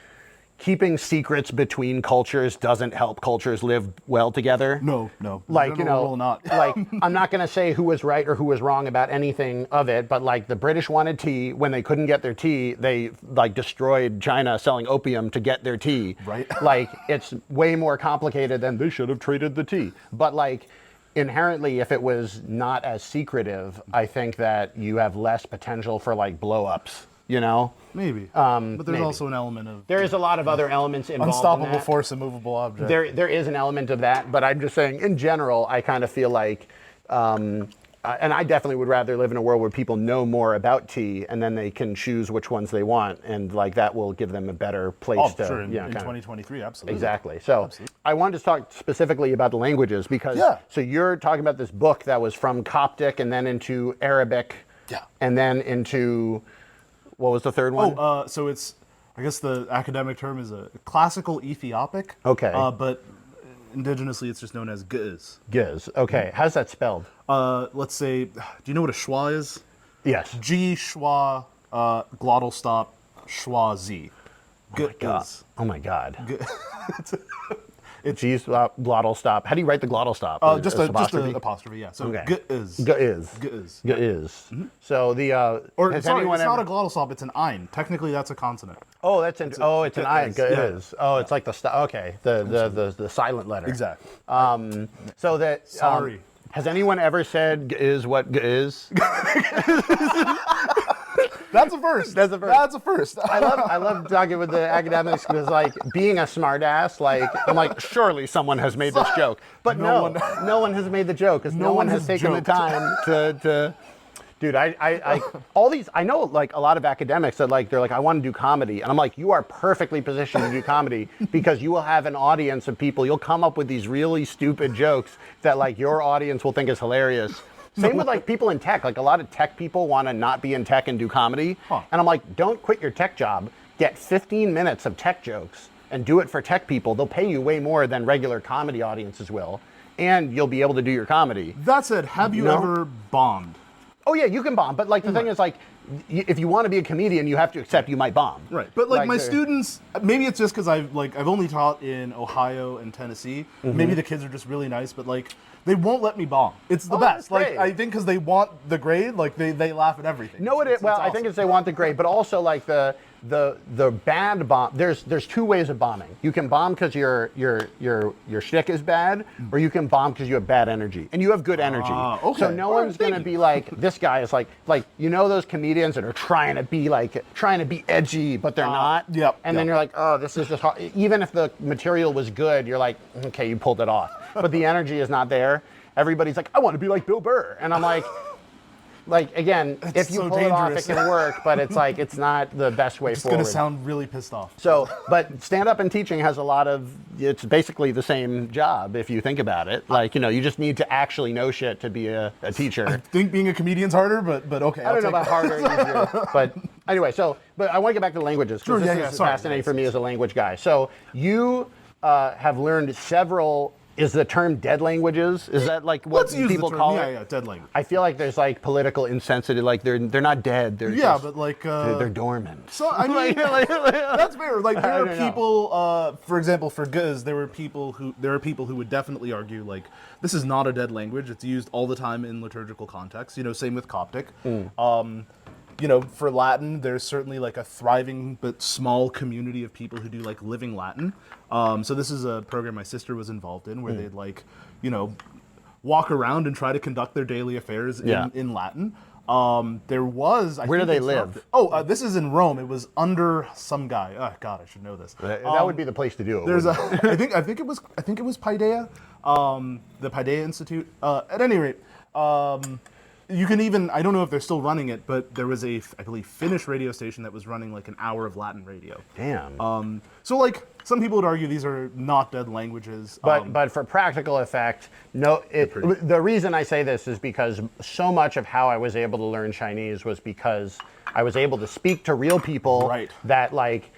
keeping secrets between cultures doesn't help cultures live well together. No. Like, not. Like, I'm not going to say who was right or who was wrong about anything of it, but like the British wanted tea. When they couldn't get their tea, they like destroyed China selling opium to get their tea. Right. Like, it's way more complicated than they should have traded the tea. But like, inherently, if it was not as secretive, I think that you have less potential for like blow-ups. Maybe. But there's also an element of... There is a lot of other elements involved unstoppable in that. force, immovable object. There is an element of that, but I'm just saying, in general, I kind of feel like, and I definitely would rather live in a world where people know more about tea, and then they can choose which ones they want, and like that will give them a better place to... Sure. In 2023, absolutely. Exactly. So absolutely. I wanted to talk specifically about the languages, because so you're talking about this book that was from Coptic and then into Arabic, and then into... What was the third one? So it's, I guess the academic term is a classical Ethiopic. Okay. But indigenously it's just known as giz. Giz. Okay. How's that spelled? Let's say, do you know what a schwa is? Yes. G schwa, glottal stop, schwa z. Giz. Oh my God. G's glottal stop. How do you write the glottal stop? Just an apostrophe, yeah. So Okay. giz. Giz. Giz. Giz. So the Or has sorry, anyone it's not ever- a glottal stop. It's an ein. Technically, that's a consonant. Oh, it's an I. Giz, yeah. Giz. Oh, it's like the okay. The silent letter. Exactly. So that Sorry. has anyone ever said is what is? That's a first. That's a first. That's a first. I love talking with the academics because, like, being a smartass, like, I'm like, surely someone has made this joke. But no one has made the joke because no one has taken the time to. Dude, I all these, I know, like, a lot of academics that, like, they're like, I want to do comedy. And I'm like, you are perfectly positioned to do comedy because you will have an audience of people. You'll come up with these really stupid jokes that, like, your audience will think is hilarious. Same with, like, people in tech. Like, a lot of tech people want to not be in tech and do comedy. Huh. And I'm like, don't quit your tech job. Get 15 minutes of tech jokes and do it for tech people. They'll pay you way more than regular comedy audiences will. And you'll be able to do your comedy. That said, have you ever bombed? Oh, yeah, you can bomb. But, like, the thing is, like, if you want to be a comedian, you have to accept you might bomb. Right. But, like my students, maybe it's just because I've only taught in Ohio and Tennessee. Maybe the kids are just really nice, but, like, they won't let me bomb. It's the best. Like, great. I think because they want the grade, like, they laugh at everything. No, it is. Well, I think it's they want the grade, but also, like, the bad bomb. There's two ways of bombing. You can bomb because your shtick is bad, or you can bomb because you have bad energy, and you have good energy. Okay. So no one's gonna be like, this guy is like you know those comedians that are trying to be edgy, but they're not. Yep. And then you're like, oh, this is just hard. Even if the material was good, you're like, okay, you pulled it off, but the energy is not there. Everybody's like, I want to be like Bill Burr, and I'm like. Like, again, if you so pull it off, it dangerous. can work, but it's like, it's not the best way It's forward. going to sound really pissed off. So, but stand-up and teaching has a lot of, it's basically the same job if you think about it. Like, you know, you just need to actually know shit to be a teacher. I think being a comedian's harder, but okay. I don't know about harder, easier, but anyway, but I want to get back to the languages, because this is fascinating for me as a language guy. So you have learned several. Is the term dead languages? Is that like what people call it? Yeah, dead language. I feel like there's like political insensitive, like they're not dead. They're just, but like they're dormant. So I mean, that's fair. Like there are don't know. people, for example, for giz, there are people who would definitely argue like this is not a dead language. It's used all the time in liturgical contexts. You know, same with Coptic. You know, for Latin, there's certainly like a thriving but small community of people who do like living Latin. So this is a program my sister was involved in where they'd like, you know, walk around and try to conduct their daily affairs in Latin. There was. Where do they live? This is in Rome. It was under some guy. Oh God, I should know this. That would be the place to do it. There's I think it was Paideia, the Paideia Institute. At any rate. You can even, I don't know if they're still running it, but there was I believe, Finnish radio station that was running like an hour of Latin radio. Damn. So like, some people would argue these are not dead languages. But for practical effect, no. The reason I say this is because so much of how I was able to learn Chinese was because I was able to speak to real people that like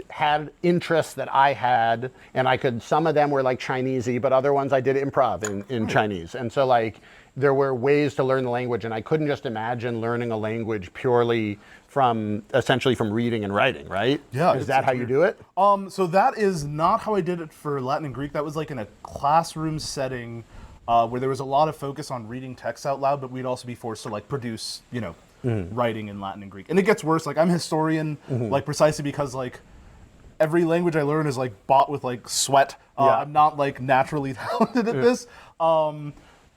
had interests that I had, and I could. Some of them were like Chinesey, but other ones I did improv in Chinese, and so like. There were ways to learn the language, and I couldn't just imagine learning a language purely essentially from reading and writing, right? Yeah. Is that how you do it? So that is not how I did it for Latin and Greek. That was like in a classroom setting where there was a lot of focus on reading text out loud, but we'd also be forced to like produce, you know, writing in Latin and Greek. And it gets worse. Like I'm a historian, like precisely because like every language I learn is like bought with like sweat. I'm not like naturally talented at this.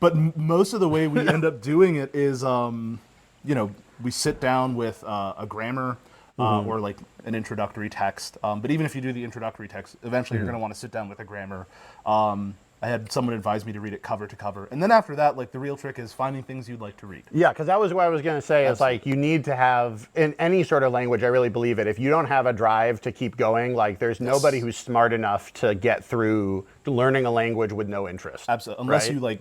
But most of the way we end up doing it is, you know, we sit down with a grammar or like an introductory text. But even if you do the introductory text, eventually you're going to want to sit down with a grammar. I had someone advise me to read it cover to cover. And then after that, like the real trick is finding things you'd like to read. Yeah, because that was what I was going to say. Is like you need to have, in any sort of language, I really believe it. If you don't have a drive to keep going, like there's nobody who's smart enough to get through learning a language with no interest. Absolutely. Unless you like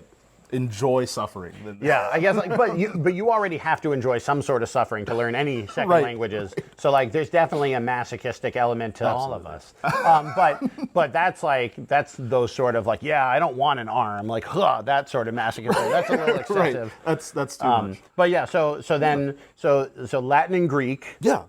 enjoy suffering. Yeah, I guess, like, but you already have to enjoy some sort of suffering to learn any second languages. So like, there's definitely a masochistic element to all of us. But that's those sort of like, yeah, I don't want an arm, like, that sort of masochistic. That's a little excessive. That's too much. But yeah, so Latin and Greek. Yeah.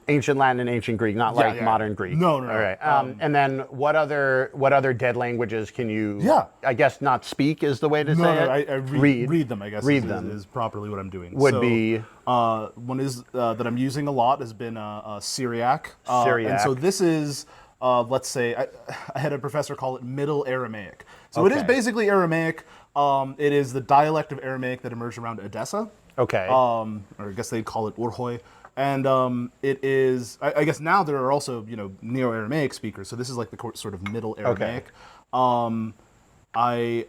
Ancient Latin and ancient Greek, not like modern Greek. No. All right. And then what other dead languages can you? Yeah. I guess not speak is the way to say it. I read them, I guess. Read them is properly what I'm doing. Would be one is that I'm using a lot has been Syriac. Syriac. And so this is let's say I had a professor call it Middle Aramaic. So it is basically Aramaic. It is the dialect of Aramaic that emerged around Edessa. Okay. Or I guess they'd call it Urhoi. And it is, I guess now there are also, Neo-Aramaic speakers. So this is like the sort of Middle Aramaic. I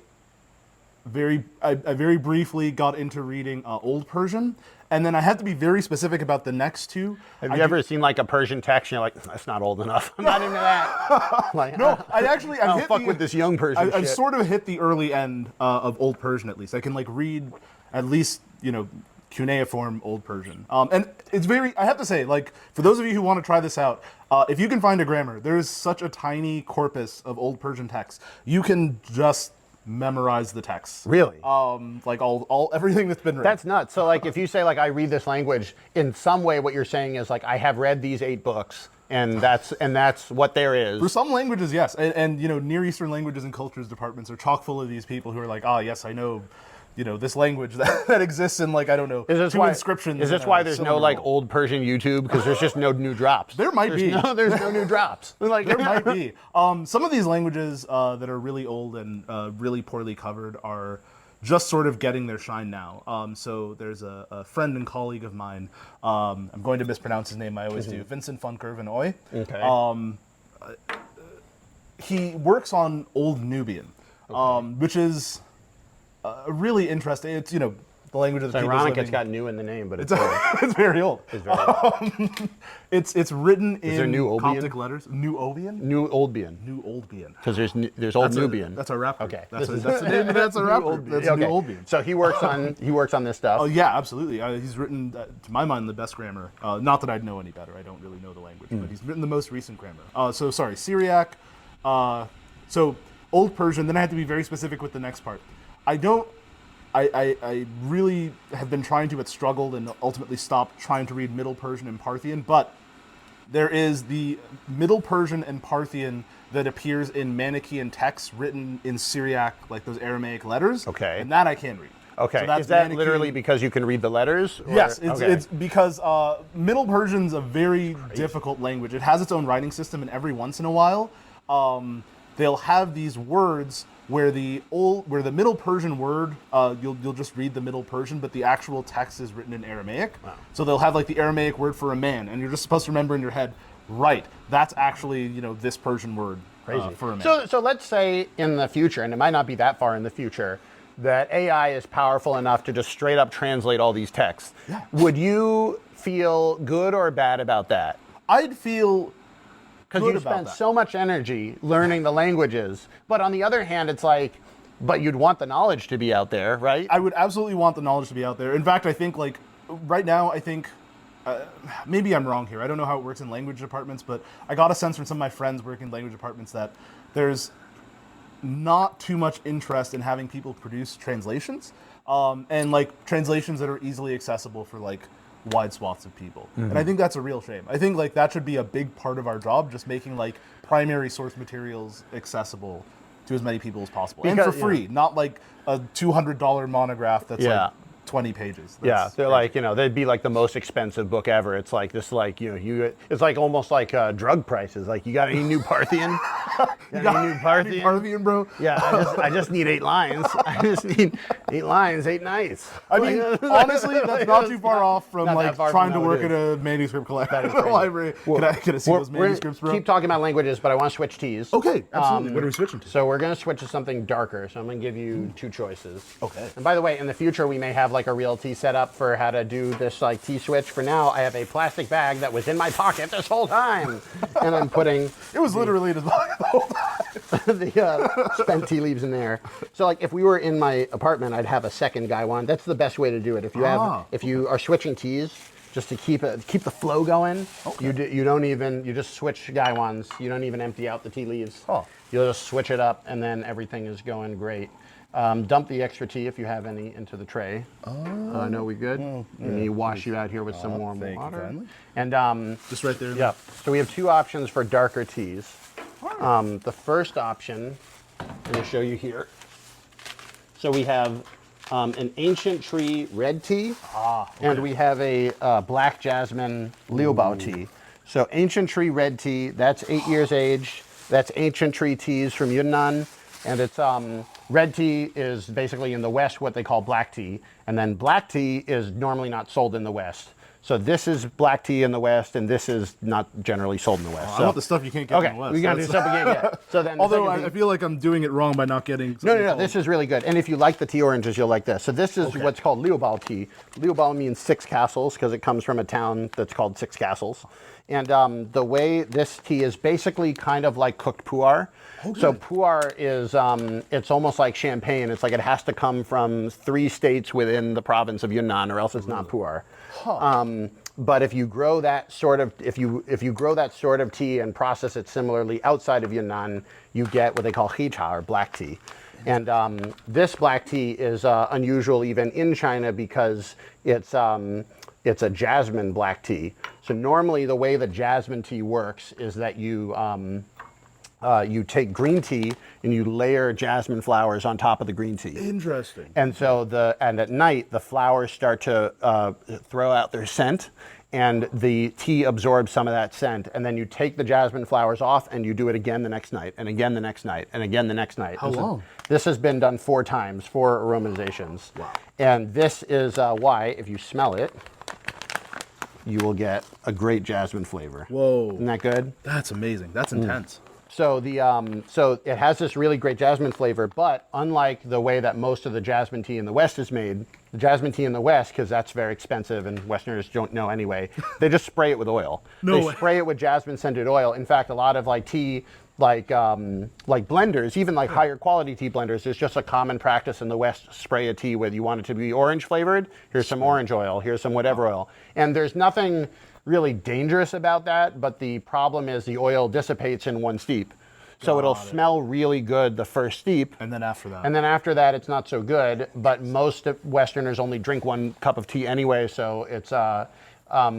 very briefly got into reading Old Persian, and then I had to be very specific about the next two. Have you ever seen like a Persian text and you're like, that's not old enough. I'm not into that. Like, no, I've fuck with this young Persian shit. I've sort of hit the early end of Old Persian at least. I can like read at least, cuneiform Old Persian. And it's I have to say, like, for those of you who want to try this out, if you can find a grammar, there is such a tiny corpus of Old Persian texts. You can just memorize the text. Really? Like all everything that's been written. That's nuts. So like if you say like I read this language, in some way what you're saying is like I have read these 8 books and that's what there is. For some languages, yes. And Near Eastern languages and cultures departments are chock full of these people who are like, yes, I know this language that exists in like, I don't know, two inscriptions. Is this why there's no like Old Persian YouTube? Because there's just no new drops. There might be. There's no new drops. Like, there might be. Some of these languages that are really old and really poorly covered are just sort of getting their shine now. So there's a friend and colleague of mine. I'm going to mispronounce his name. I always do. Vincent van Kerven-Oy. Okay. He works on Old Nubian, which is really interesting. It's the language of the people. Ironic it's got new in the name, but it's it's very old. It's very old. It's written in New Obian? Coptic letters. New Obian? New Oldbian. New Oldbian. Because there's Old Nubian. That's a rapper. Okay. That's the name. That's a rapper. That's New Oldbian. So he works on this stuff. Oh yeah, absolutely. He's written, to my mind, the best grammar. Not that I'd know any better. I don't really know the language, but he's written the most recent grammar. Syriac. So Old Persian. Then I had to be very specific with the next part. I really have been trying to, but struggled and ultimately stopped trying to read Middle Persian and Parthian. But there is the Middle Persian and Parthian that appears in Manichaean texts written in Syriac, like those Aramaic letters. Okay. And that I can read. Okay. So that's is that Manichaean. Literally because you can read the letters? Or? Yes, it's because Middle Persian's a very difficult language. It has its own writing system, and every once in a while, they'll have these words where the Middle Persian word, you'll just read the Middle Persian, but the actual text is written in Aramaic. Wow. So they'll have like the Aramaic word for a man, and you're just supposed to remember in your head, right, that's actually this Persian word for a man. So let's say in the future, and it might not be that far in the future, that AI is powerful enough to just straight up translate all these texts. Yeah. Would you feel good or bad about that? I'd feel because you spend so much energy learning the languages, but on the other hand, it's like, but you'd want the knowledge to be out there, right? I would absolutely want the knowledge to be out there. In fact, I think like right now, maybe I'm wrong here. I don't know how it works in language departments, but I got a sense from some of my friends working in language departments that there's not too much interest in having people produce translations, and like translations that are easily accessible for like wide swaths of people. Mm-hmm. And I think that's a real shame. I think like that should be a big part of our job, just making like primary source materials accessible to as many people as possible. And for free, not like a $200 monograph that's like 20 pages. They're crazy. Like, they'd be like the most expensive book ever. It's like this, like, it's like almost like drug prices. Like, you got any new Parthian? You got any new Parthian? New Parthian, bro? Yeah, I just need 8 lines. I just need 8 lines, 8 nights. I mean, honestly, that's not too far off from like trying to work at a manuscript collection at the library. Can I see those manuscripts, bro? Keep talking about languages, but I want to switch teas. Okay, absolutely. What are we switching to? So we're going to switch to something darker. So I'm going to give you 2 choices. Okay. And by the way, in the future, we may have like a real tea setup for how to do this like tea switch. For now, I have a plastic bag that was in my pocket this whole time, and I'm putting it was literally the whole time. the spent tea leaves in there. So like if we were in my apartment, I'd have a second gaiwan. That's the best way to do it. If you have, if you are switching teas, just to keep the flow going, you don't even, you just switch gaiwans. You don't even empty out the tea leaves. You'll just switch it up, and then everything is going great. Dump the extra tea if you have any into the tray. No, we good? Let me wash you out here with some warm water. And just right there. Yeah. So we have two options for darker teas. The first option, I'm going to show you here. So we have an ancient tree red tea, and we have a black jasmine liu bao tea. So ancient tree red tea, that's 8 years age. That's ancient tree teas from Yunnan, and it's red tea is basically in the West what they call black tea, and then black tea is normally not sold in the West. So this is black tea in the West, and this is not generally sold in the West. I want the stuff you can't get in the West. We got to do stuff we can't get. So then, although I feel like I'm doing it wrong by not getting. No. This is really good, and if you like the tea oranges, you'll like this. So this is what's called liu bao tea. Liu bao means 6 castles because it comes from a town that's called 6 castles. And the way this tea is basically kind of like cooked pu'er. So pu'er is, it's almost like champagne. It's like it has to come from 3 states within the province of Yunnan, or else it's not pu'er. But if you grow that sort of, if you grow that sort of tea and process it similarly outside of Yunnan, you get what they call hicha, or black tea. And this black tea is unusual even in China because it's a jasmine black tea. So normally the way the jasmine tea works is that you you take green tea and you layer jasmine flowers on top of the green tea. Interesting. And so and at night the flowers start to throw out their scent, and the tea absorbs some of that scent. And then you take the jasmine flowers off and you do it again the next night, and again the next night, and again the next night. How long? This has been done 4 times, 4 aromatizations. Wow. And this is why, if you smell it, you will get a great jasmine flavor. Whoa. Isn't that good? That's amazing. That's intense. So so it has this really great jasmine flavor, but unlike the way that most of the jasmine tea in the West is made, the jasmine tea in the West, because that's very expensive and Westerners don't know anyway, they just spray it with oil. No They way. spray it with jasmine scented oil. In fact, a lot of like tea, like blenders, even like higher quality tea blenders, there's just a common practice in the West: spray a tea with, you want it to be orange flavored, here's some orange oil, here's some whatever oil. And there's nothing really dangerous about that, but the problem is the oil dissipates in one steep. So it'll smell really good the first steep. And then after that. And then after that, it's not so good, but most Westerners only drink 1 cup of tea anyway, so it's, but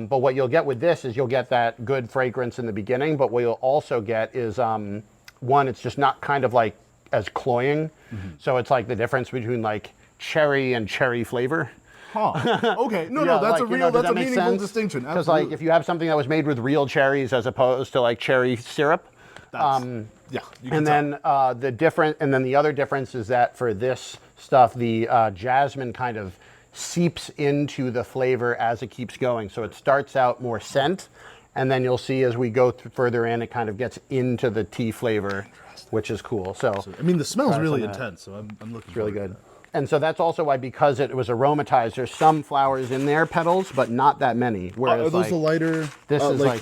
what you'll get with this is you'll get that good fragrance in the beginning, but what you'll also get is, one, it's just not kind of like as cloying. So it's like the difference between like cherry and cherry flavor. Okay. No, Yeah, that's like, a you real, know, does that's that a make meaningful sense? distinction. Because like if you have something that was made with real cherries as opposed to like cherry syrup, yeah. You can and then the other difference is that for this stuff, the jasmine kind of seeps into the flavor as it keeps going. So it starts out more scent, and then you'll see as we go further in, it kind of gets into the tea flavor, which is cool. So I mean, the smell's try really some of that. intense, so I'm looking. It's really forward good. to that. And so that's also why, because it was aromatized, there's some flowers in there, petals, but not that many. Whereas Are those the lighter? this is like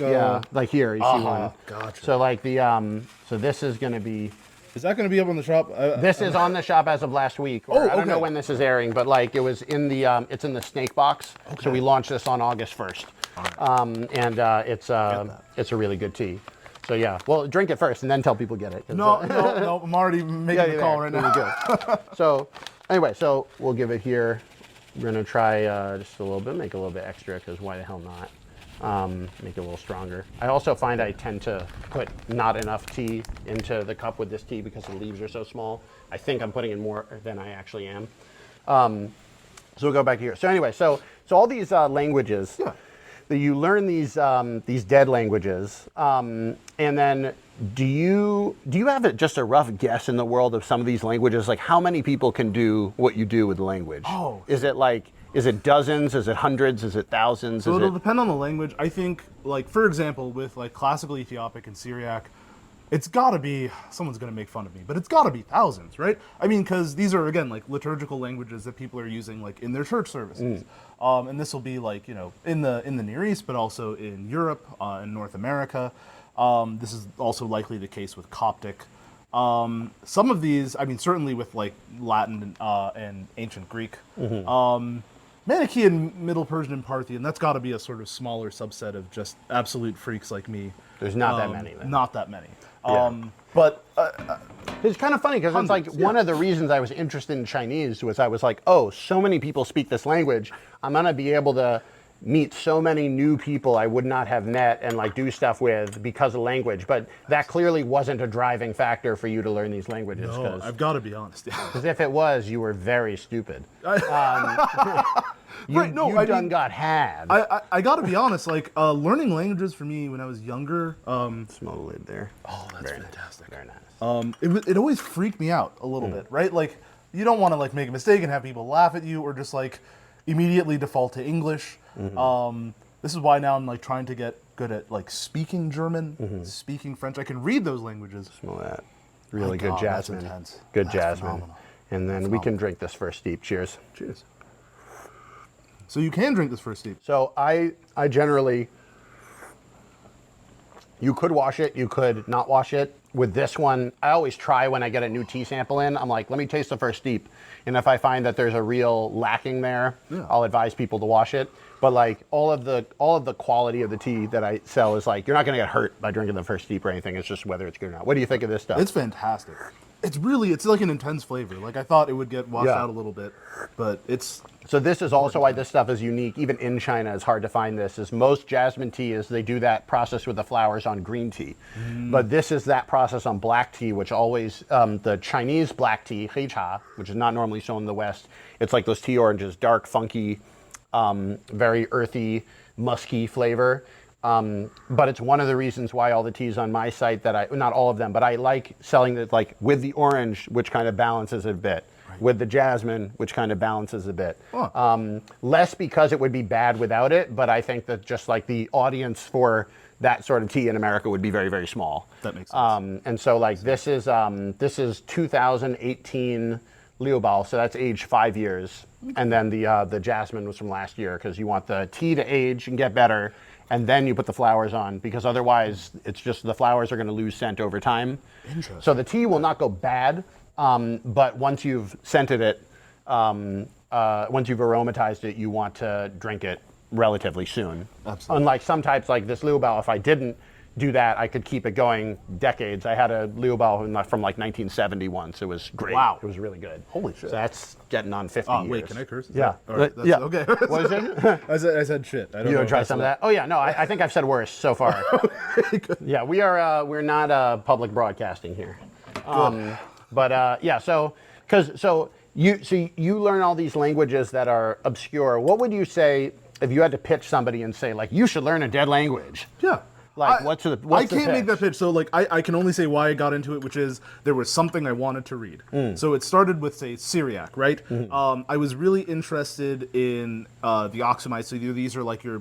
here, you see one. Gotcha. So like so this is going to be, Is that going to be up on the shop? this is on the shop as of last week. I don't know when this is airing, but like it was in the, it's in the snake box. So we launched this on August 1st. It's a really good tea. So yeah, well, drink it first and then tell people get it. No, I'm already making the call right now. Good. So anyway, so we'll give it here. We're gonna try just a little bit, make a little bit extra, because why the hell not? Make it a little stronger. I also find I tend to put not enough tea into the cup with this tea because the leaves are so small. I think I'm putting in more than I actually am. So we'll go back here. So anyway, so all these languages. Yeah. You learn these dead languages, and then do you have just a rough guess in the world of some of these languages? Like how many people can do what you do with the language? Oh, is it dozens? Is it hundreds? Is it thousands? So it'll depend on the language. I think, like for example, with like classical Ethiopic and Syriac, it's got to be, someone's going to make fun of me, but it's got to be thousands, right? I mean, because these are, again, like liturgical languages that people are using like in their church services. And this will be like, in the Near East, but also in Europe, in North America. This is also likely the case with Coptic. Some of these, I mean, certainly with like Latin and ancient Greek. Manichaean, Middle Persian, and Parthian, that's got to be a sort of smaller subset of just absolute freaks like me. There's not that many. Then. Not that many. Yeah. But it's kind of funny because it's like one of the reasons I was interested in Chinese was I was like, oh, so many people speak this language. I'm going to be able to meet so many new people I would not have met and like do stuff with because of language. But that clearly wasn't a driving factor for you to learn these languages. No, I've got to be honest. Because if it was, you were very stupid. Right, no, I done got had. I got to be honest, like learning languages for me when I was younger. Small lid there. Oh, that's very fantastic. Nice. Very nice. It always freaked me out a little bit, right? Like you don't want to like make a mistake and have people laugh at you or just like immediately default to English. This is why now I'm like trying to get good at like speaking German, speaking French. I can read those languages. Smell that. Really My good God, that's jasmine. intense. Good That's jasmine. phenomenal. And then we can drink this first steep. Cheers. Cheers. So you can drink this first steep. So I generally, you could wash it, you could not wash it. With this one, I always try when I get a new tea sample in, I'm like, let me taste the first steep. And if I find that there's a real lacking there, I'll advise people to wash it. But like all of the quality of the tea that I sell is like, you're not gonna get hurt by drinking the first steep or anything. It's just whether it's good or not. What do you think of this stuff? It's fantastic. It's like an intense flavor. Like I thought it would get washed out a little bit, but it's... So this is also why this stuff is unique. Even in China, it's hard to find this. Is most jasmine tea is they do that process with the flowers on green tea. But this is that process on black tea, which always, the Chinese black tea, hei cha, which is not normally shown in the West. It's like those tea oranges, dark, funky, very earthy, musky flavor. But it's one of the reasons why all the teas on my site that not all of them, but I like selling it like with the orange, which kind of balances it a bit. With the jasmine, which kind of balances a bit. Less because it would be bad without it, but I think that just like the audience for that sort of tea in America would be very, very small. That makes sense. And so like this is 2018 Liubao, so that's aged 5 years. And then the jasmine was from last year because you want the tea to age and get better, and then you put the flowers on because otherwise it's just the flowers are going to lose scent over time. Interesting. So the tea will not go bad. But once you've scented it, once you've aromatized it, you want to drink it relatively soon. Absolutely. Unlike some types like this Liubao, if I didn't do that, I could keep it going decades. I had a Liubao from like 1971, so it was great. Wow. It was really good. Holy shit. So that's getting on 50 years. Wait, can I curse? Yeah. All right, Yeah. Okay. What is it? I said shit. I don't You know want to try if some of that's that? Oh yeah, no, I think I've said worse so far. Yeah, we're not public broadcasting here. Yeah, so you learn all these languages that are obscure. What would you say if you had to pitch somebody and say like you should learn a dead language? Yeah. Like what's the I can't make that pitch. So like I can only say why I got into it, which is there was something I wanted to read. So it started with say Syriac, right? I was really interested in the Oxumites. So these are like your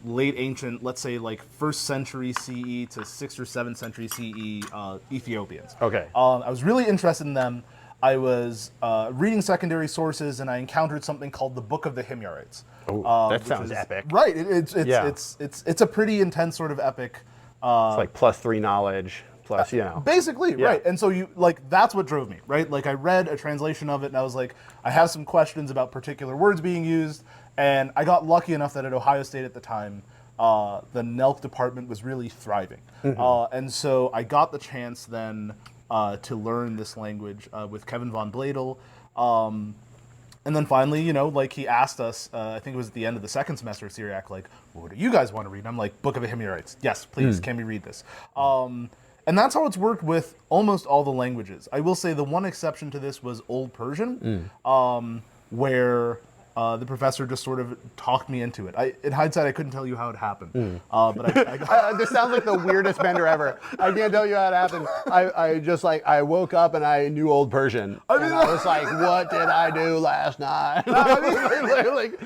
late ancient, let's say like 1st century CE to 6th or 7th century CE Ethiopians. Okay. I was really interested in them. I was reading secondary sources and I encountered something called the Book of the Himyarites. That sounds epic. Right. It's a pretty intense sort of epic. It's like +3 knowledge, plus, you know. Basically, right. And so that's what drove me, right? Like I read a translation of it and I was like, I have some questions about particular words being used. And I got lucky enough that at Ohio State at the time, the NELC department was really thriving. And so I got the chance then to learn this language with Kevin von Bladel. And then finally, like he asked us, I think it was at the end of the 2nd semester of Syriac, like, what do you guys want to read? And I'm like, Book of the Himyarites. Yes, please, can we read this? And that's how it's worked with almost all the languages. I will say the one exception to this was Old Persian, where the professor just sort of talked me into it. In hindsight, I couldn't tell you how it happened. But this sounds like the weirdest bender ever. I can't tell you how it happened. I woke up and I knew Old Persian. And I was like, what did I do last night?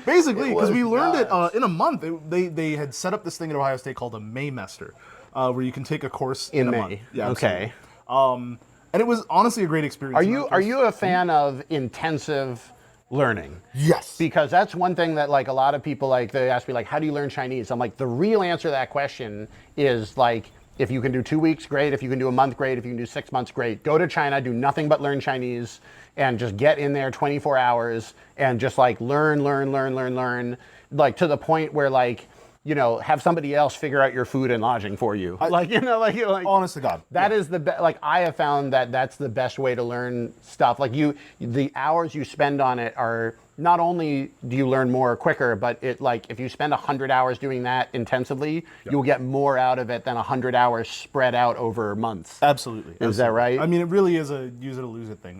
Basically, because we learned it in a month. They had set up this thing at Ohio State called a Maymester. where you can take a course in a May. month. Yeah, Okay. absolutely. And it was honestly a great experience. Are you a fan of intensive learning? Yes. Because that's one thing that like a lot of people like they ask me like, how do you learn Chinese? I'm like, the real answer to that question is like, if you can do 2 weeks, great. If you can do a month, great. If you can do 6 months, great. Go to China, do nothing but learn Chinese, and just get in there 24 hours and just like learn, like to the point where like, you know, have somebody else figure out your food and lodging for you. Like Honest to God. That is the best. Like I have found that that's the best way to learn stuff. Like the hours you spend on it are not only do you learn more quicker, but it like if you spend 100 hours doing that intensively, you'll get more out of it than 100 hours spread out over months. Absolutely. Is that right? I mean, it really is a use it or lose it thing.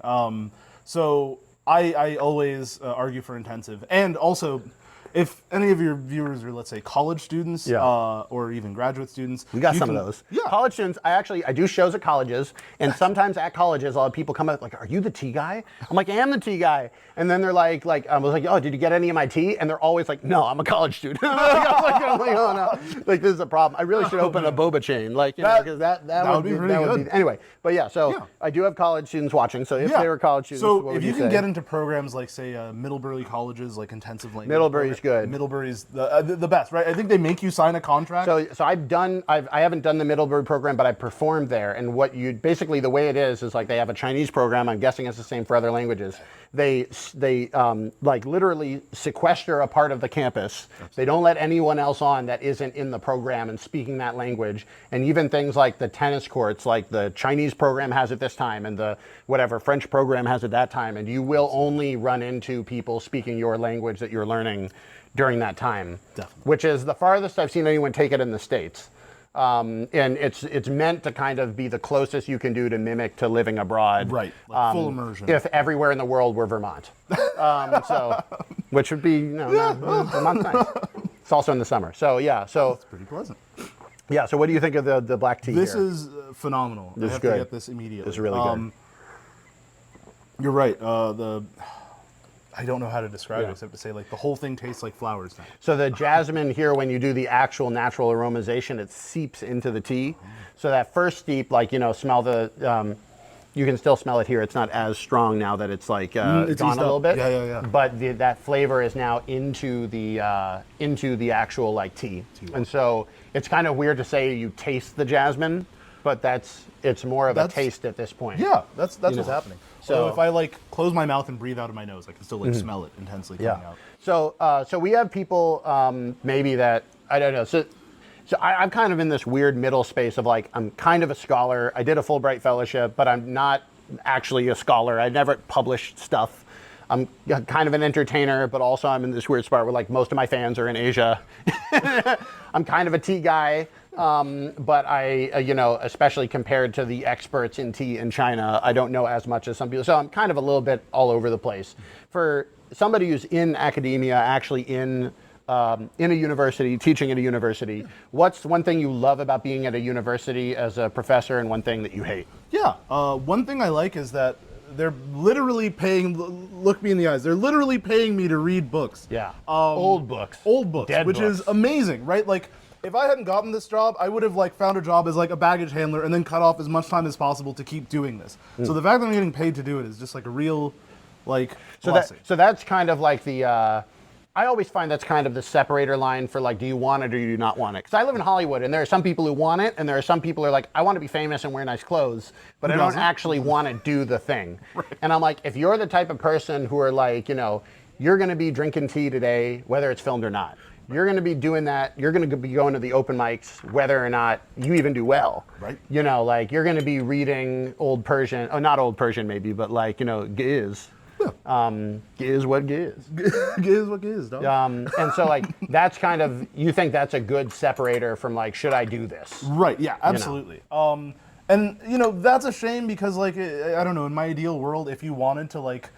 So I always argue for intensive, and also, if any of your viewers are, let's say, college students or even graduate students. We got some of those. Yeah. College students, I do shows at colleges, and sometimes at colleges, I'll have people come up like, are you the tea guy? I'm like, I am the tea guy. And then they're like, I was like, oh, did you get any of my tea? And they're always like, no, I'm a college student. I'm like, oh no. Like, this is a problem. I really should open a boba chain. Like, you know, because that would be pretty good. Anyway, but yeah, so I do have college students watching. So if they were college students, so what would if you you can say? get into programs like, say, Middlebury colleges, like intensive language. Middlebury's good. Middlebury's the best, right? I think they make you sign a contract. So I haven't done the Middlebury program, but I performed there. And what you basically the way it is like they have a Chinese program. I'm guessing it's the same for other languages. They like literally sequester a part of the campus. They don't let anyone else on that isn't in the program and speaking that language. And even things like the tennis courts, like the Chinese program has it this time, and the whatever French program has it that time. And you will only run into people speaking your language that you're learning during that time. Definitely. Which is the farthest I've seen anyone take it in the States. And it's meant to kind of be the closest you can do to mimic to living abroad. Right, like full immersion. If everywhere in the world were Vermont. Which would be, Vermont's nice. It's also in the summer. So yeah, It's pretty pleasant. Yeah, so what do you think of the black tea This here? is phenomenal. This I have is good. to get this immediately. It's really good. You're right. I don't know how to describe it except to say like the whole thing tastes like flowers now. So the jasmine here, when you do the actual natural aromatization, it seeps into the tea. So that first steep, like, smell the, you can still smell it here. It's not as strong now that it's like It's gone eased a little up. bit. Yeah. But that flavor is now into the actual like tea. And so it's kind of weird to say you taste the jasmine, but it's more of a taste at this point. Yeah, that's what's happening. So So if I like close my mouth and breathe out of my nose, I can still like smell it intensely coming out. So we have people maybe that I don't know. So I'm kind of in this weird middle space of like I'm kind of a scholar. I did a Fulbright fellowship, but I'm not actually a scholar. I never published stuff. I'm kind of an entertainer, but also I'm in this weird spot where like most of my fans are in Asia. I'm kind of a tea guy. But I, especially compared to the experts in tea in China, I don't know as much as some people. So I'm kind of a little bit all over the place. For somebody who's in academia, actually in a university, teaching at a university, what's one thing you love about being at a university as a professor and one thing that you hate? Yeah, one thing I like is that they're literally paying, look me in the eyes, they're literally paying me to read books. Yeah, old books. Old books, Dead which books. is amazing, right? Like, if I hadn't gotten this job, I would have like found a job as like a baggage handler and then cut off as much time as possible to keep doing this. So the fact that I'm getting paid to do it is just like a real, like, blessing. So that's kind of like the, I always find that's kind of the separator line for like, do you want it or do you not want it? Because I live in Hollywood and there are some people who want it and there are some people who are like, I want to be famous and wear nice clothes, but I don't actually want to do the thing. Right. And I'm like, if you're the type of person who are like, you're going to be drinking tea today, whether it's filmed or not. You're going to be doing that. You're going to be going to the open mics, whether or not you even do well. Right. Like you're going to be reading old Persian. Oh, not old Persian maybe, but like, giz. Yeah. Giz what giz. Giz what giz, dog. And so like, that's kind of, you think that's a good separator from like, should I do this? Right, yeah, absolutely. And, that's a shame because like, I don't know, in my ideal world, if you wanted to like,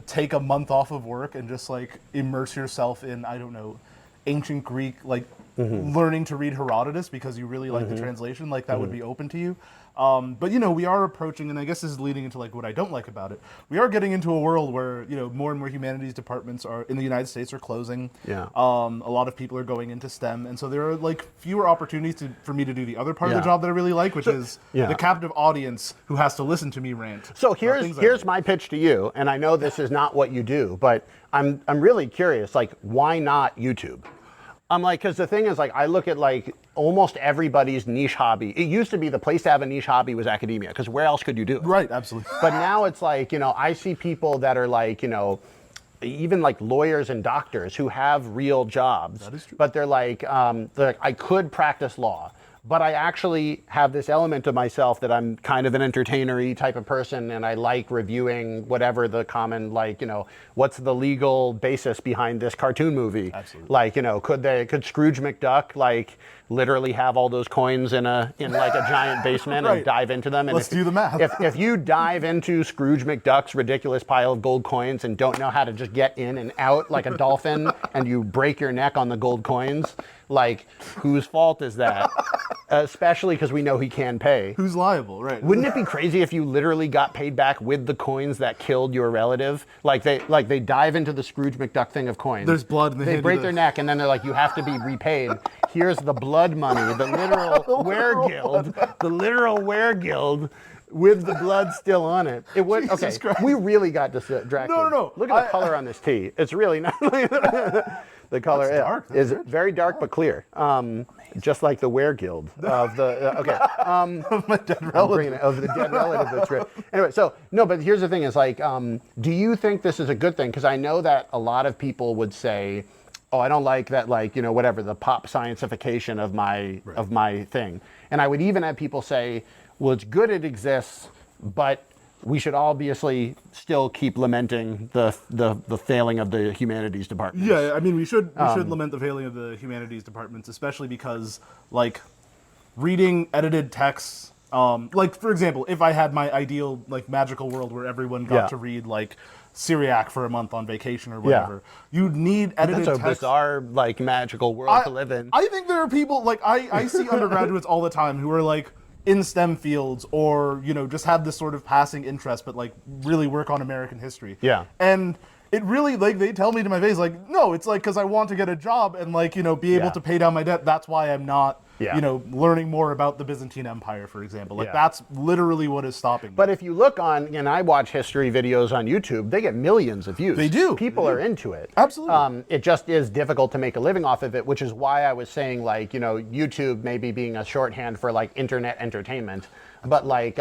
take a month off of work and just like immerse yourself in, I don't know, ancient Greek, like learning to read Herodotus because you really like the translation, like that would be open to you. But we are approaching, and I guess this is leading into like what I don't like about it. We are getting into a world where more and more humanities departments are in the United States are closing. Yeah. A lot of people are going into STEM, and so there are like fewer opportunities for me to do the other part of the job that I really like, which is the captive audience who has to listen to me rant. So here's my pitch to you, and I know this is not what you do, but I'm really curious. Like, why not YouTube? I'm like, because the thing is, like, I look at like almost everybody's niche hobby. It used to be the place to have a niche hobby was academia, because where else could you do it? Right, absolutely. But now it's like, I see people that are like, even like lawyers and doctors who have real jobs. That is true. But they're like, I could practice law, but I actually have this element of myself that I'm kind of an entertainer-y type of person, and I like reviewing whatever the common, like, what's the legal basis behind this cartoon movie? Absolutely. Like, could Scrooge McDuck like literally have all those coins in like a giant basement Right. and dive into them? And Let's do the math. If you dive into Scrooge McDuck's ridiculous pile of gold coins and don't know how to just get in and out like a dolphin and you break your neck on the gold coins, like, whose fault is that? Especially because we know he can pay. Who's liable, right? Wouldn't it be crazy if you literally got paid back with the coins that killed your relative? Like they dive into the Scrooge McDuck thing of coins. There's blood. They break their neck, and then they're like, you have to be repaid. Here's the blood money, the literal weregild, the literal weregild with the blood still on it. It would. Okay, Christ. we really got distracted. No. Look at the color on this tea. It's really not. The color That's dark. That's is good. very dark but clear. Just like the weregild of the okay. My dead relative. Of the dead relative that's right. Anyway, so no, but here's the thing: is like, do you think this is a good thing? Because I know that a lot of people would say, "Oh, I don't like that," like whatever the pop scientification of my thing. And I would even have people say, "Well, it's good it exists, but we should obviously still keep lamenting the failing of the humanities department." Yeah, I mean, we should lament the failing of the humanities departments, especially because, like, reading edited texts, like, for example, if I had my ideal, like, magical world where everyone got to read, like, Syriac for a month on vacation or whatever, you'd need edited That's a text. bizarre, like, magical world to live in. I think there are people, like, I see undergraduates all the time who are, like, in STEM fields or, just have this sort of passing interest, but, like, really work on American history. Yeah. And it really, like, they tell me to my face, like, no, it's like, because I want to get a job and, like, be able to pay down my debt. That's why I'm not, learning more about the Byzantine Empire, for example. Like, that's literally what is stopping me. But if you look on, and I watch history videos on YouTube, they get millions of views. They do. People are into it. Absolutely. It just is difficult to make a living off of it, which is why I was saying, like, YouTube maybe being a shorthand for, like, internet entertainment. But, like,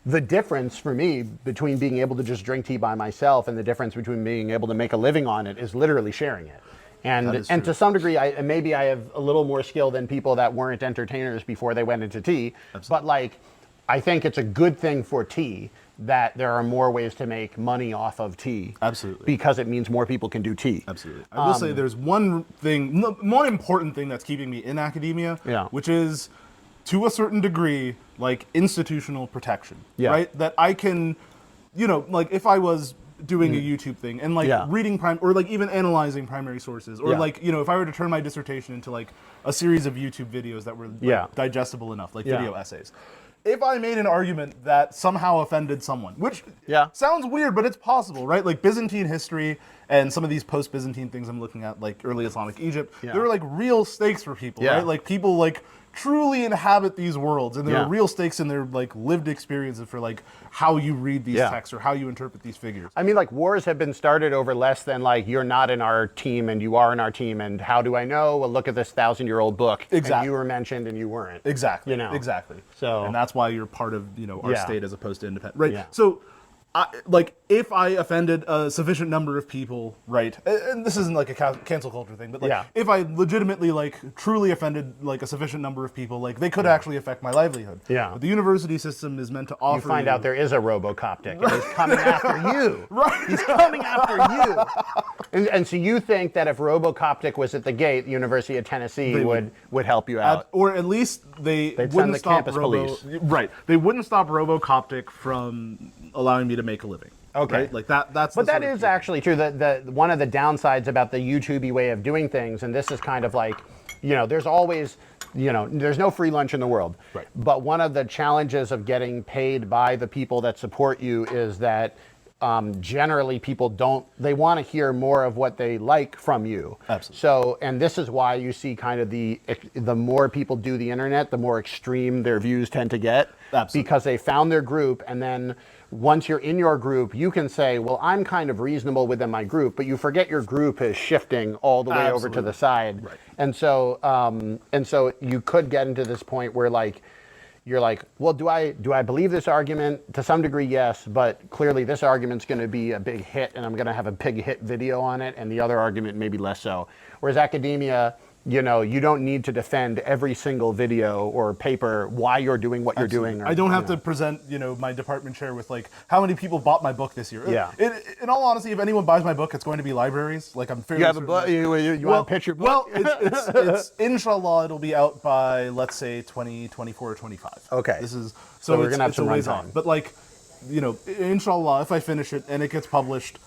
the difference for me between being able to just drink tea by myself and the difference between being able to make a living on it is literally sharing it. And to some degree, maybe I have a little more skill than people that weren't entertainers before they went into tea. Absolutely. But, like, I think it's a good thing for tea that there are more ways to make money off of tea. Absolutely. Because it means more people can do tea. Absolutely. I will say there's one important thing that's keeping me in academia, which is, to a certain degree, like, institutional protection. Right? That I can, like, if I was doing a YouTube thing and, like, reading or, like, even analyzing primary sources, or like, if I were to turn my dissertation into, like, a series of YouTube videos that were, like, digestible enough, like video essays. If I made an argument that somehow offended someone, which sounds weird, but it's possible, right? Like, Byzantine history and some of these post-Byzantine things I'm looking at, like early Islamic Egypt, there are, like, real stakes for people, right? Like, people, like, truly inhabit these worlds, and there are real stakes in their, like, lived experiences for, like, how you read these texts or how you interpret these figures. I mean, like, wars have been started over less than, like, you're not in our team and you are in our team, and how do I know? Well, look at this 1,000-year-old book. Exactly. And you were mentioned and you weren't. Exactly. Exactly. So, and that's why you're part of, our state as opposed to independent. Right. Yeah. So, if I offended a sufficient number of people, right, and this isn't like a cancel culture thing, but, like, if I legitimately, like, truly offended, like, a sufficient number of people, like, they could actually affect my livelihood. Yeah. But the university system is meant to offer You find out there is a Robo-Coptic, and he's coming after you. Right. He's coming after you. And so you think that if Robo-Coptic was at the gate, the University of Tennessee would help you out. Or at least they'd send the campus police. Right. They wouldn't stop Robo-Coptic from allowing me to make a living. Okay. Right? Like, that's But that is actually true. The one of the downsides about the YouTube-y way of doing things, and this is kind of like, there's always there's no free lunch in the world. Right. But one of the challenges of getting paid by the people that support you is that generally people they want to hear more of what they like from you. Absolutely. So, and this is why you see kind of the more people do the internet, the more extreme their views tend to get. Absolutely. Because they found their group, and then once you're in your group, you can say, well, I'm kind of reasonable within my group, but you forget your group is shifting all the way over to the side. Right. And so you could get into this point where you're like, well, do I believe this argument? To some degree, yes, but clearly this argument's going to be a big hit, and I'm going to have a big hit video on it, and the other argument maybe less so. Whereas academia, you don't need to defend every single video or paper why you're doing what you're doing. I don't have to present, my department chair with how many people bought my book this year. Yeah. In all honesty, if anyone buys my book, it's going to be libraries. I'm fairly You have a book. You want to pitch your book? Well, it's inshallah, it'll be out by, let's say, 2024 or 25. Okay. So we're gonna have it's some a ways runtime. on. But inshallah, if I finish it and it gets published,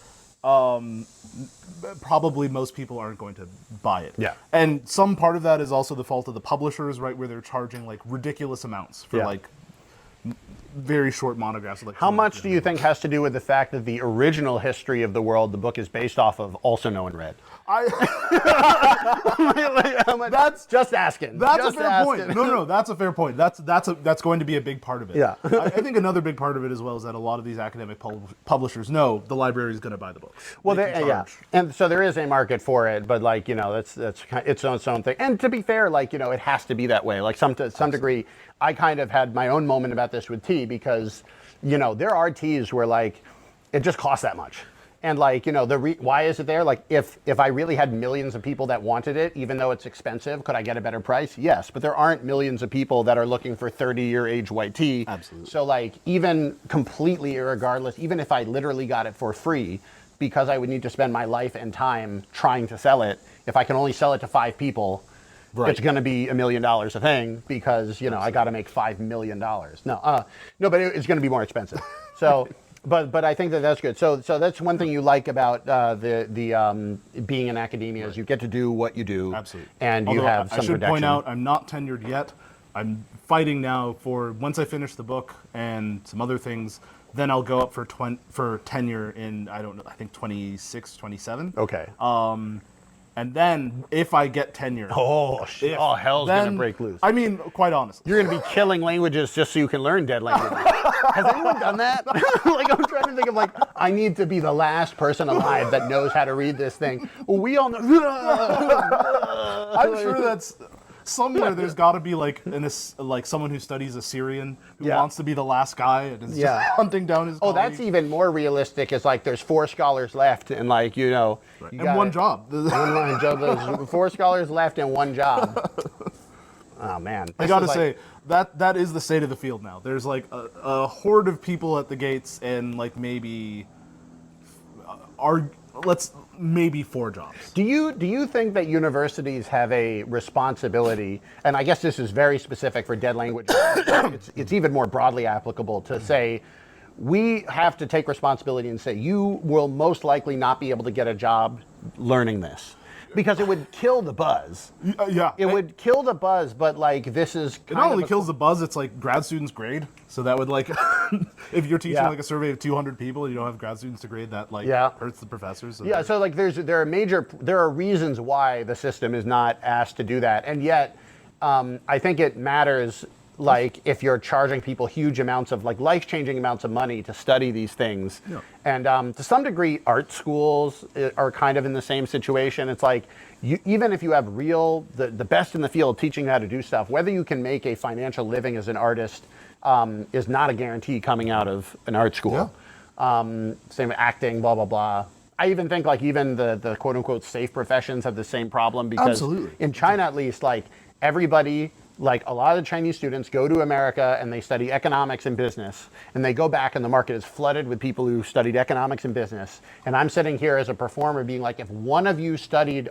probably most people aren't going to buy it. Yeah. And some part of that is also the fault of the publishers, right, where they're charging ridiculous amounts for very short monographs. How much do you think has to do with the fact that the original history of the world the book is based off of also no one read? That's just asking. That's a fair point. No, that's a fair point. That's going to be a big part of it. Yeah. I think another big part of it as well is that a lot of these academic publishers know the library is going to buy the books. Well, and so there is a market for it, but that's its own thing. And to be fair, it has to be that way. To some degree, I kind of had my own moment about this with tea because, there are teas where it just costs that much. And why is it there? If I really had millions of people that wanted it, even though it's expensive, could I get a better price? Yes, but there aren't millions of people that are looking for 30-year age white tea. Absolutely. So even completely irregardless, even if I literally got it for free, because I would need to spend my life and time trying to sell it, if I can only sell it to 5 people, right, it's going to be $1 million a thing because I got to make $5 million. No, but it's going to be more expensive. So. But I think that's good. So that's one thing you like about the being in academia is you get to do what you do. Absolutely. And Although you have some protection. I should point out I'm not tenured yet. I'm fighting now for once I finish the book and some other things, then I'll go up for tenure in I think 26, 27. Okay. And then if I get tenure, hell's gonna break loose. I mean, quite honestly, you're gonna be killing languages just so you can learn dead languages. Has anyone done that? I'm trying to think of I need to be the last person alive that knows how to read this thing. Well, we all know. I'm sure that's somewhere. There's got to be someone who studies Assyrian who wants to be the last guy and is just hunting down his. Oh, that's even more realistic. Is there's 4 scholars left and right. And one job. There's 4 scholars left and one job. Oh man, I gotta say that is the state of the field now. There's a horde of people at the gates and maybe maybe 4 jobs. Do you think that universities have a responsibility, and I guess this is very specific for dead languages, it's even more broadly applicable to say, we have to take responsibility and say, you will most likely not be able to get a job learning this. Because it would kill the buzz. It would kill the buzz, but this is kind It not only kills the buzz, it's grad students grade. So that would if you're teaching a survey of 200 people and you don't have grad students to grade, that hurts the professors. So there are reasons why the system is not asked to do that. And yet, I think it matters if you're charging people huge amounts of life-changing amounts of money to study these things. Yeah. And to some degree, art schools are kind of in the same situation. It's even if you have the best in the field teaching you how to do stuff, whether you can make a financial living as an artist is not a guarantee coming out of an art school. Yeah. Same with acting, blah, blah, blah. I even think even the quote-unquote safe professions have the same problem because Absolutely. In China at least, everybody... a lot of the Chinese students go to America and they study economics and business, and they go back and the market is flooded with people who studied economics and business. And I'm sitting here as a performer being if one of you studied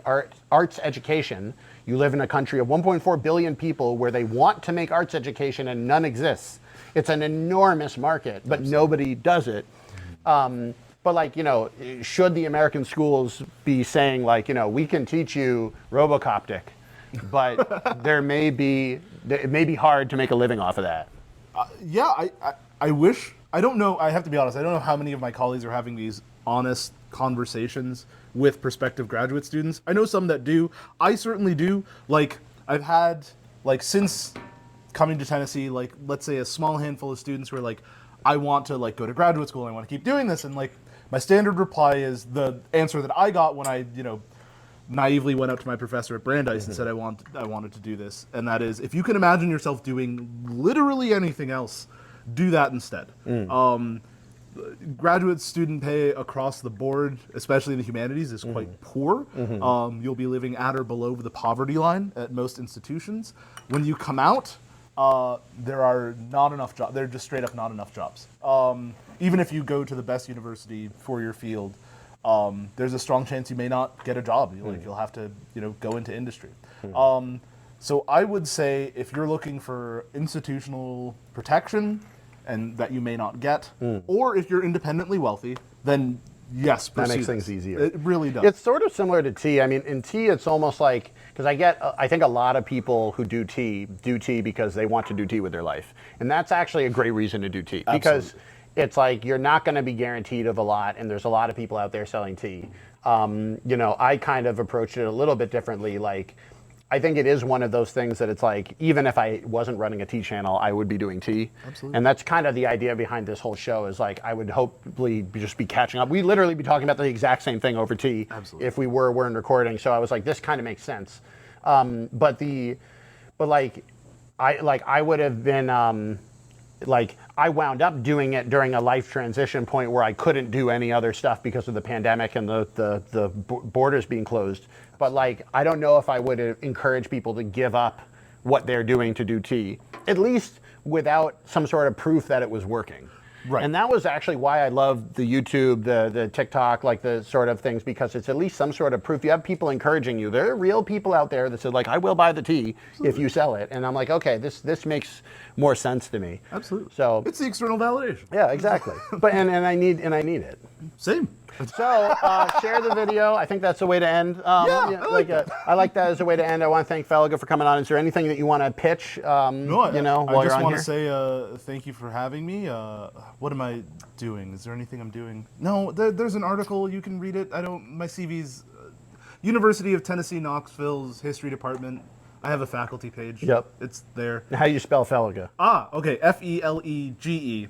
arts education, you live in a country of 1.4 billion people where they want to make arts education and none exists. It's an enormous market, but nobody does it. But should the American schools be saying we can teach you Robo-Coptic, but it may be hard to make a living off of that. Yeah, I wish, I don't know, I have to be honest, I don't know how many of my colleagues are having these honest conversations with prospective graduate students. I know some that do. I certainly do. Like, I've had, like, since coming to Tennessee, like, let's say a small handful of students who are like, I want to, like, go to graduate school, I want to keep doing this, and, like, my standard reply is the answer that I got when I, naively went up to my professor at Brandeis and said I wanted to do this, and that is, if you can imagine yourself doing literally anything else, do that instead. Graduate student pay across the board, especially in the humanities, is quite poor. You'll be living at or below the poverty line at most institutions. When you come out, there are not enough jobs. There are just straight up not enough jobs. Even if you go to the best university for your field, there's a strong chance you may not get a job. You'll have to go into industry. So I would say if you're looking for institutional protection and that you may not get, or if you're independently wealthy, then yes, that makes things easier. It really does. It's sort of similar to tea. I mean, in tea, it's almost like, because I think a lot of people who do tea because they want to do tea with their life. And that's actually a great reason to do tea. Absolutely. Because it's like you're not going to be guaranteed of a lot, and there's a lot of people out there selling tea. I kind of approached it a little bit differently. Like, I think it is one of those things that it's like, even if I wasn't running a tea channel, I would be doing tea. Absolutely. And that's kind of the idea behind this whole show, is like, I would hopefully just be catching up. We literally be talking about the exact same thing over tea. Absolutely. If we weren't recording. So I was like, this kind of makes sense. I would have been, I wound up doing it during a life transition point where I couldn't do any other stuff because of the pandemic and the borders being closed. But I don't know if I would encourage people to give up what they're doing to do tea, at least without some sort of proof that it was working. Right. And that was actually why I love the YouTube, the TikTok, the sort of things, because it's at least some sort of proof. You have people encouraging you. There are real people out there that said, I will buy the tea if you sell it. And I'm like, okay, this makes more sense to me. Absolutely. So it's the external validation. Yeah, exactly. But and I need it. Same. So share the video. I think that's a way to end. I like that. I like that as a way to end. I want to thank Felege for coming on. Is there anything that you want to pitch? No, while I you're just on want here? to say thank you for having me. What am I doing? Is there anything I'm doing? No, there's an article. You can read it. My CV's University of Tennessee, Knoxville's History Department. I have a faculty page. Yep. It's there. How do you spell Felege? Okay. Felege.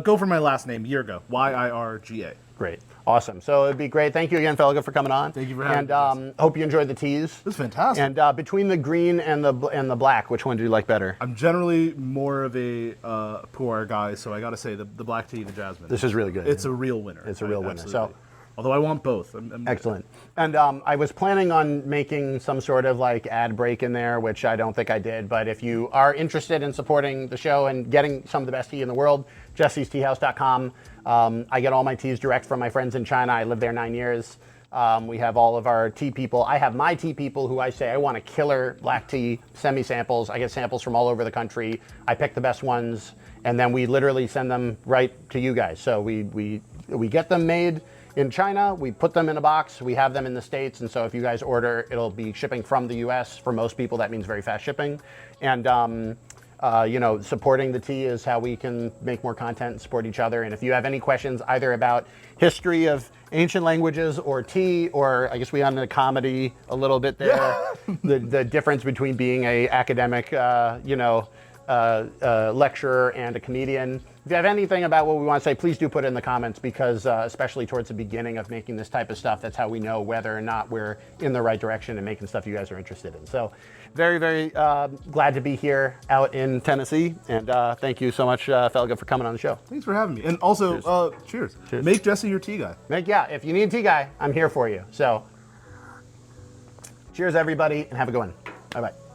Go for my last name, Yirga. Yirga. Great. Awesome. So it'd be great. Thank you again, Felege, for coming on. Thank you for having me. And hope you enjoyed the teas. It was fantastic. And between the green and the black, which one do you like better? I'm generally more of a Pu'er guy, so I got to say the black tea, the jasmine. This is really good. It's a real winner. It's a real winner. Absolutely. So, although I want both. excellent. And I was planning on making some sort of ad break in there, which I don't think I did. But if you are interested in supporting the show and getting some of the best tea in the world, jessie'steahouse.com. I get all my teas direct from my friends in China. I lived there 9 years. We have all of our tea people. I have my tea people who I say, I want a killer black tea, send me samples. I get samples from all over the country. I pick the best ones, and then we literally send them right to you guys. So we get them made in China, we put them in a box, we have them in the States, and so if you guys order, it'll be shipping from the US. For most people, that means very fast shipping. And supporting the tea is how we can make more content and support each other. And if you have any questions either about history of ancient languages or tea, or I guess we on the comedy a little bit there, yeah. the difference between being a academic, lecturer and a comedian. If you have anything about what we want to say, please do put it in the comments, because especially towards the beginning of making this type of stuff, that's how we know whether or not we're in the right direction and making stuff you guys are interested in. So very, very glad to be here out in Tennessee. And thank you so much, Felege, for coming on the show. Thanks for having me. And also, cheers. Make Jesse your tea guy. If you need a tea guy, I'm here for you. So cheers, everybody, and have a good one. Bye-bye.